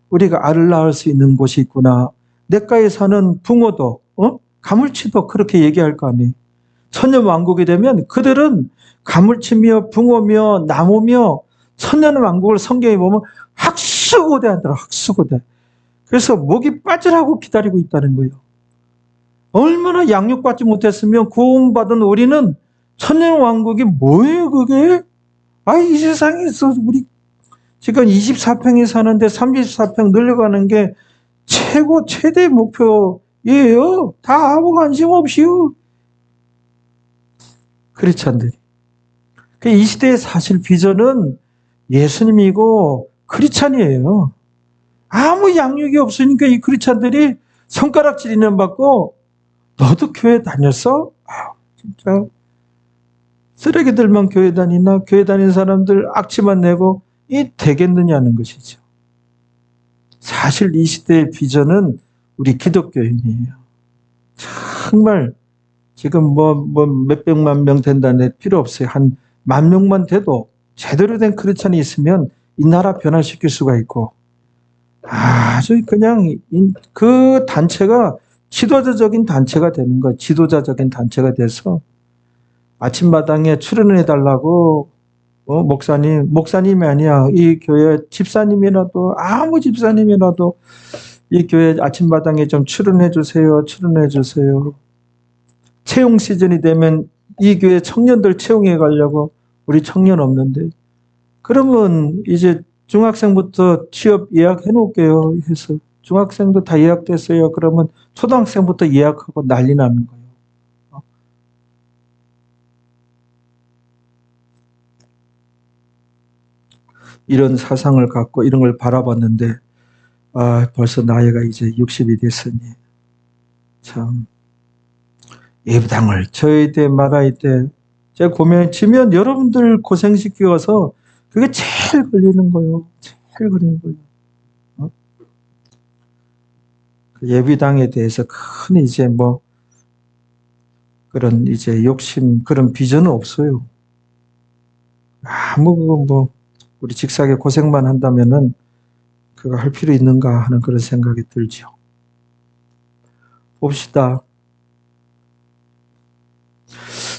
우리가 알을 낳을 수 있는 곳이 있구나. 냇가에 사는 붕어도 가물치도 그렇게 얘기할 거 아니에요. 천년왕국이 되면 그들은 가물치며 붕어며 나무며 천년왕국을 성경에 보면 학수고대 하더라. 학수고대. 그래서 목이 빠지라고 기다리고 있다는 거예요. 얼마나 양육받지 못했으면 구원받은 우리는 천년왕국이 뭐예요 그게? 이 세상에서 우리 지금 24평에 사는데 34평 늘려가는 게 최대 목표예요. 다 아무 관심 없이요. 크리스찬들이. 이 시대의 사실 비전은 예수님이고 크리스찬이에요. 아무 양육이 없으니까 이 크리스찬들이 손가락질이는 받고 너도 교회 다녔어? 진짜 쓰레기들만 교회 다니나? 교회 다니는 사람들 악취만 내고 이 되겠느냐는 것이죠. 사실 이 시대의 비전은 우리 기독교인이에요. 정말 지금 몇백만 명 된다는 필요 없어요. 한 10,000명만 돼도 제대로 된 크리스찬이 있으면 이 나라 변화시킬 수가 있고, 아주 그냥 그 단체가 지도자적인 단체가 되는 거예요. 지도자적인 단체가 돼서 아침마당에 출연해달라고 목사님이 아니야. 이 교회 집사님이라도, 아무 집사님이라도 이 교회 아침마당에 좀 출연해 주세요. 채용 시즌이 되면 이 교회 청년들 채용해 가려고 우리 청년 없는데, 그러면 이제 중학생부터 취업 예약해 놓을게요 해서 중학생도 다 예약됐어요. 그러면 초등학생부터 예약하고 난리 나는 거예요. 이런 사상을 갖고 이런 걸 바라봤는데 벌써 나이가 이제 60이 됐으니 참 예배당을 저희 때 말할 때 제가 고민치면 여러분들 고생시키어서 그게 제일 걸리는 거예요. 제일 걸리는 거예요. 그 예배당에 대해서 큰 이제 그런 이제 욕심 그런 비전은 없어요. 아무 우리 직사에 고생만 한다면은 그거 할 필요 있는가 하는 그런 생각이 들죠. 봅시다.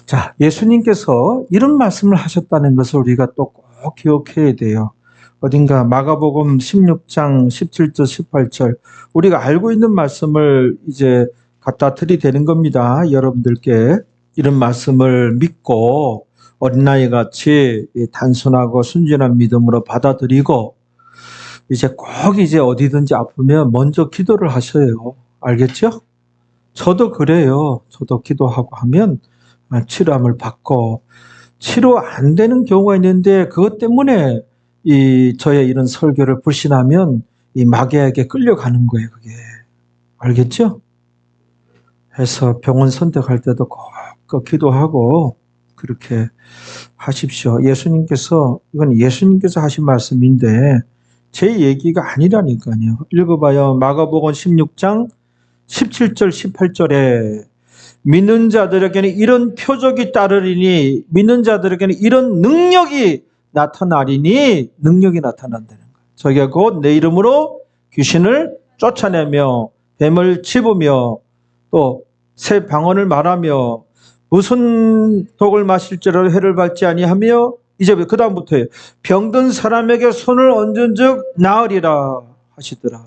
자, 예수님께서 이런 말씀을 하셨다는 것을 우리가 또 꼭 기억해야 돼요. 어딘가 마가복음 16장 17절 18절 우리가 알고 있는 말씀을 이제 갖다 드리되는 겁니다. 여러분들께 이런 말씀을 믿고 어린아이 같이 단순하고 순진한 믿음으로 받아들이고 이제 꼭 이제 어디든지 아프면 먼저 기도를 하셔요. 알겠죠? 저도 그래요. 저도 기도하고 하면 치료함을 받고 치료 안 되는 경우가 있는데 그것 때문에 저의 이런 설교를 불신하면 이 마귀에게 끌려가는 거예요. 그게 알겠죠? 해서 병원 선택할 때도 꼭 기도하고 그렇게 하십시오. 이건 예수님께서 하신 말씀인데 제 얘기가 아니라니까요. 읽어봐요. 마가복음 16장 17절 18절에 믿는 자들에게는 이런 표적이 따르리니 믿는 자들에게는 이런 능력이 나타나리니 능력이 나타난다는 거예요. 저희가 곧 내 이름으로 귀신을 쫓아내며 뱀을 집으며 또 새 방언을 말하며 무슨 독을 마실지라도 해를 받지 아니하며 이제 그 다음부터예요. 병든 사람에게 손을 얹은즉 나으리라 하시더라.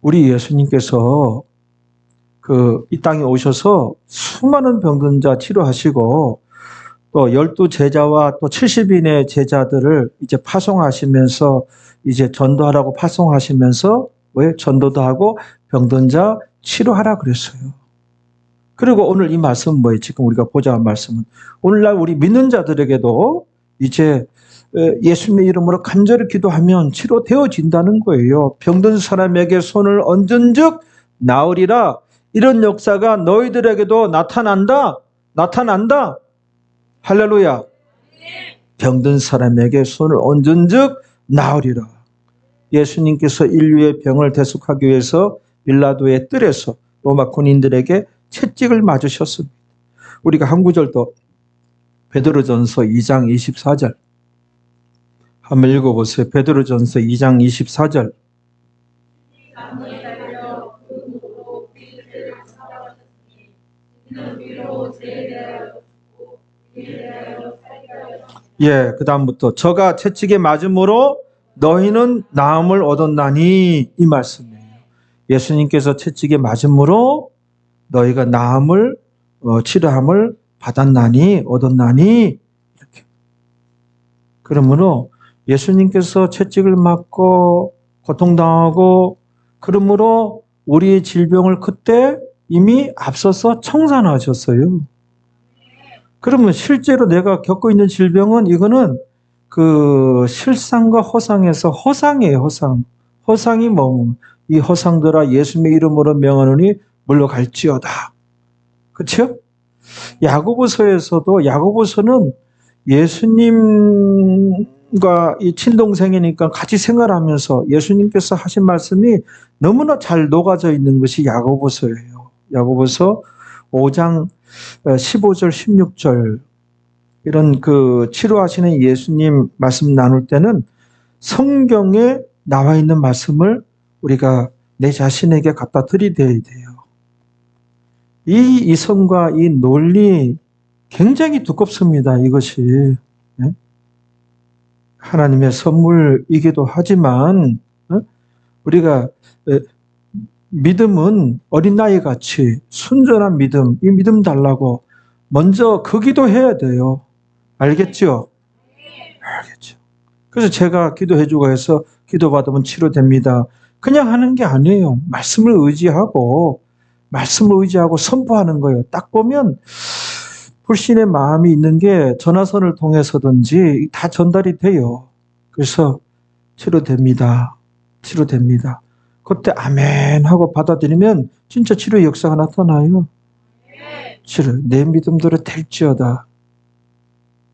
우리 예수님께서 이 땅에 오셔서 수많은 병든 자 치료하시고 또 12제자와 또 70인의 제자들을 이제 파송하시면서 이제 전도하라고 파송하시면서 왜 전도도 하고 병든 자 치료하라 그랬어요. 그리고 오늘 이 말씀은 뭐예요? 지금 우리가 보자 한 말씀은 오늘날 우리 믿는 자들에게도 이제 예수님의 이름으로 간절히 기도하면 치료되어진다는 거예요. 병든 사람에게 손을 얹은즉 나으리라. 이런 역사가 너희들에게도 나타난다. 할렐루야. 병든 사람에게 손을 얹은즉 나으리라. 예수님께서 인류의 병을 대속하기 위해서 빌라도의 뜰에서 로마 군인들에게 채찍을 맞으셨습니다. 우리가 한 구절 더 베드로전서 2장 24절 한번 읽어보세요. 베드로전서 2장 24절 그 다음부터 저가 채찍에 맞음으로 너희는 나음을 얻었나니 이 말씀이에요. 예수님께서 채찍에 맞음으로 너희가 나음을 치료함을 받았나니 얻었나니 그러므로 예수님께서 채찍을 맞고 고통당하고 그러므로 우리의 질병을 그때 이미 앞서서 청산하셨어요. 그러면 실제로 내가 겪고 있는 질병은 이거는 그 실상과 허상에서 허상이에요, 허상. 허상이 뭐, 이 허상들아 예수님의 이름으로 명하노니 물러갈지어다. 그렇죠? 야고보서에서도 야고보서는 예수님과 이 친동생이니까 같이 생활하면서 예수님께서 하신 말씀이 너무나 잘 녹아져 있는 것이 야고보서예요. 야고보서 5장 15절, 16절 이런 그 치료하시는 예수님 말씀 나눌 때는 성경에 나와 있는 말씀을 우리가 내 자신에게 갖다 들이대야 돼요. 이 이성과 이 논리 굉장히 두껍습니다. 이것이 하나님의 선물이기도 하지만 우리가 믿음은 어린아이 같이 순전한 믿음, 이 믿음 달라고 먼저 그 기도해야 돼요. 알겠죠? 알겠죠. 그래서 제가 기도해주고 해서 기도받으면 치료됩니다. 그냥 하는 게 아니에요. 말씀을 의지하고 선포하는 거예요. 딱 보면 불신의 마음이 있는 게 전화선을 통해서든지 다 전달이 돼요. 그래서 치료됩니다. 치료됩니다. 그때 아멘 하고 받아들이면 진짜 치료의 역사가 나타나요. 치료, 내 믿음대로 될지어다.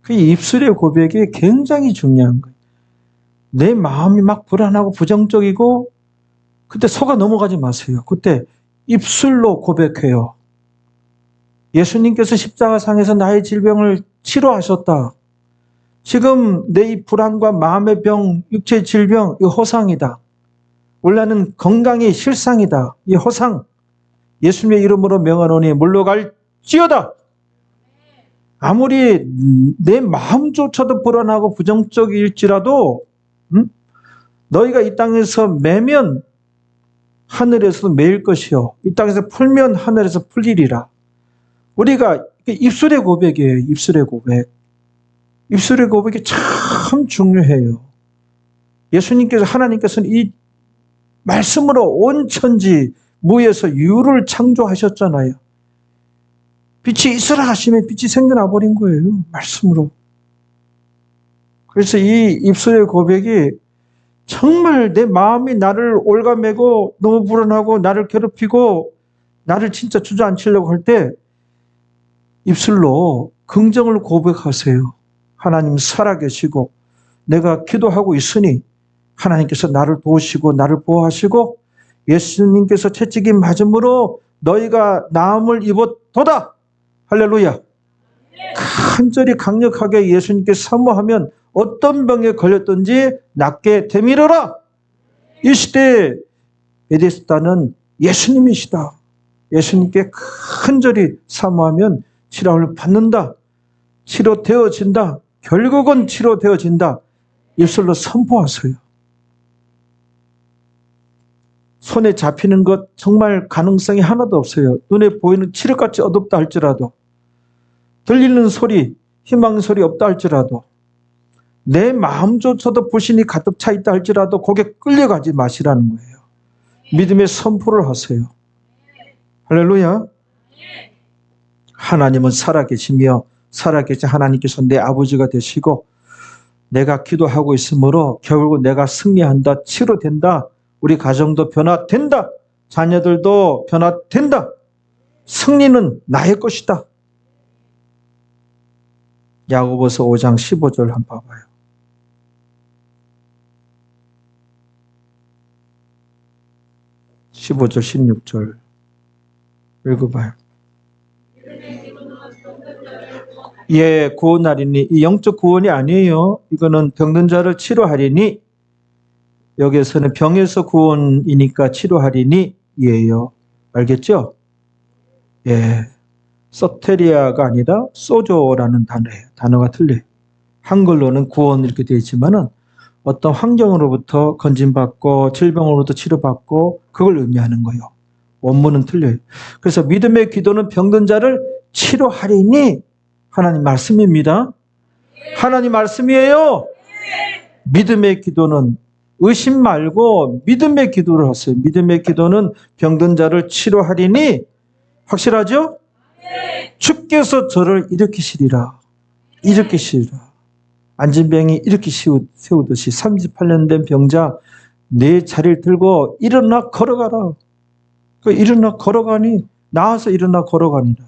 그 입술의 고백이 굉장히 중요한 거예요. 내 마음이 막 불안하고 부정적이고 그때 속아 넘어가지 마세요. 그때 입술로 고백해요. 예수님께서 십자가상에서 나의 질병을 치료하셨다. 지금 내 이 불안과 마음의 병, 육체의 질병, 이 허상이다. 원래는 건강이 실상이다. 이 허상, 예수님의 이름으로 명하노니 물러갈지어다. 아무리 내 마음조차도 불안하고 부정적일지라도 너희가 이 땅에서 매면 하늘에서도 매일 것이요. 이 땅에서 풀면 하늘에서 풀리리라. 우리가 입술의 고백이에요. 입술의 고백. 입술의 고백이 참 중요해요. 예수님께서 하나님께서는 이 말씀으로 온 천지 무에서 유를 창조하셨잖아요. 빛이 있으라 하시면 빛이 생겨나 버린 거예요. 말씀으로. 그래서 이 입술의 고백이 정말 내 마음이 나를 올가매고 너무 불안하고 나를 괴롭히고 나를 진짜 주저앉히려고 할 때 입술로 긍정을 고백하세요. 하나님 살아계시고 내가 기도하고 있으니 하나님께서 나를 도우시고 나를 보호하시고 예수님께서 채찍이 맞음으로 너희가 나음을 입었도다. 할렐루야. 간절히 강력하게 예수님께 사모하면 어떤 병에 걸렸든지 낫게 되밀어라. 이 시대에 베데스다는 예수님이시다. 예수님께 간절히 사모하면 치료를 받는다. 치료되어진다. 결국은 치료되어진다. 입술로 선포하세요. 손에 잡히는 것 정말 가능성이 하나도 없어요. 눈에 보이는 칠흑같이 어둡다 할지라도 들리는 소리, 희망 소리 없다 할지라도 내 마음조차도 불신이 가득 차 있다 할지라도 거기에 끌려가지 마시라는 거예요. 믿음의 선포를 하세요. 할렐루야. 하나님은 살아계시며 살아계신 하나님께서 내 아버지가 되시고 내가 기도하고 있으므로 결국 내가 승리한다. 치료된다. 우리 가정도 변화된다. 자녀들도 변화된다. 승리는 나의 것이다. 야고보서 5장 15절 한번 봐봐요. (15절) (16절) 읽어봐요. 예, 구원하리니. 이 영적 구원이 아니에요. 이거는 병든 자를 치료하리니. 여기에서는 병에서 구원이니까 치료하리니 이에요. 알겠죠? 예. 소테리아가 아니라 소조라는 단어예요. 단어가 틀려요. 한글로는 구원 이렇게 되어 있지만은 어떤 환경으로부터 건진받고 질병으로부터 치료받고 그걸 의미하는 거예요. 원문은 틀려요. 그래서 믿음의 기도는 병든 자를 치료하리니 하나님 말씀입니다. 하나님 말씀이에요. 믿음의 기도는 의심 말고 믿음의 기도를 하세요. 믿음의 기도는 병든 자를 치료하리니 확실하죠? 주께서 저를 일으키시리라. 일으키시리라. 안진병이 일으키 세우듯이 38년 된 병자 내 자리를 들고 일어나 걸어가라. 일어나 걸어가니 나와서 일어나 걸어가니라.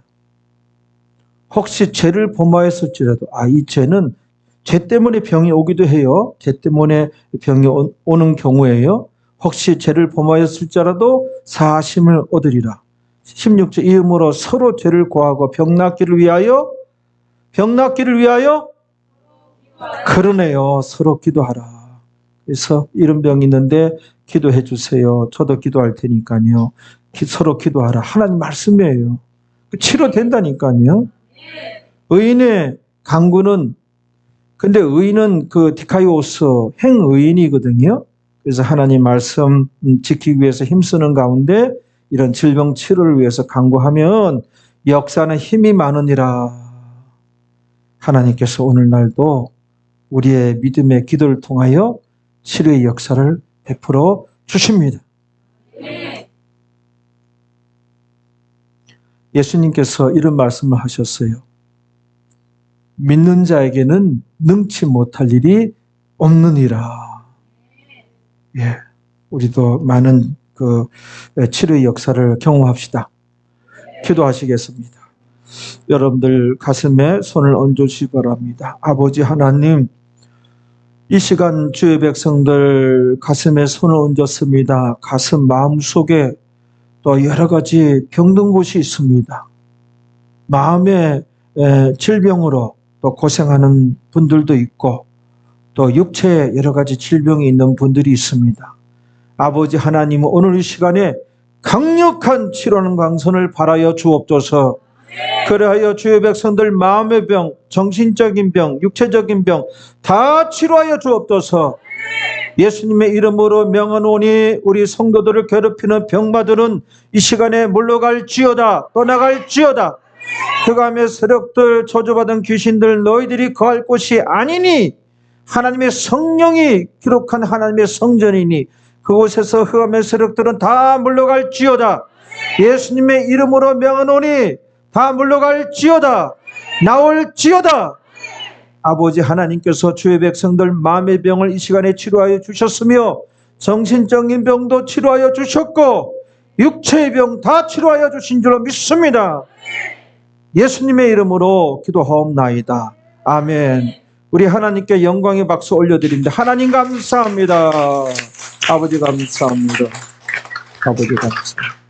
혹시 죄를 범하였을지라도 이 죄는 죄 때문에 병이 오기도 해요. 죄 때문에 병이 오는 경우에요. 혹시 죄를 범하였을지라도 사심을 얻으리라. 16절 이음으로 서로 죄를 고하고 병 낫기를 위하여 그러네요. 서로 기도하라. 그래서 이런 병이 있는데 기도해 주세요. 저도 기도할 테니까요. 서로 기도하라. 하나님 말씀이에요. 치료된다니까요. 의인의 강구는 근데 의인은 그 디카이오스 행의인이거든요. 그래서 하나님 말씀 지키기 위해서 힘쓰는 가운데 이런 질병 치료를 위해서 강구하면 역사는 힘이 많으니라. 하나님께서 오늘날도 우리의 믿음의 기도를 통하여 치료의 역사를 베풀어 주십니다. 예수님께서 이런 말씀을 하셨어요. 믿는 자에게는 능치 못할 일이 없느니라. 예, 우리도 많은 그 치료의 역사를 경험합시다. 기도하시겠습니다. 여러분들 가슴에 손을 얹으시기 바랍니다. 아버지 하나님, 이 시간 주의 백성들 가슴에 손을 얹었습니다. 가슴 마음속에 또 여러 가지 병든 곳이 있습니다. 마음의 질병으로 또 고생하는 분들도 있고 또 육체에 여러 가지 질병이 있는 분들이 있습니다. 아버지 하나님은 오늘 이 시간에 강력한 치료하는 강선을 바라여 주옵소서. 그래하여 주의 백성들 마음의 병, 정신적인 병, 육체적인 병 다 치료하여 주옵소서. 예수님의 이름으로 명하노니 우리 성도들을 괴롭히는 병마들은 이 시간에 물러갈지어다. 떠나갈지어다. 흑암의 세력들, 저주받은 귀신들 너희들이 거할 곳이 아니니 하나님의 성령이 기록한 하나님의 성전이니 그곳에서 흑암의 세력들은 다 물러갈지어다. 예수님의 이름으로 명하노니 다 물러갈지어다. 나올지어다. 아버지 하나님께서 주의 백성들 마음의 병을 이 시간에 치료하여 주셨으며 정신적인 병도 치료하여 주셨고 육체의 병 다 치료하여 주신 줄로 믿습니다. 예수님의 이름으로 기도하옵나이다. 아멘. 우리 하나님께 영광의 박수 올려드립니다. 하나님 감사합니다. 아버지 감사합니다. 아버지 감사합니다.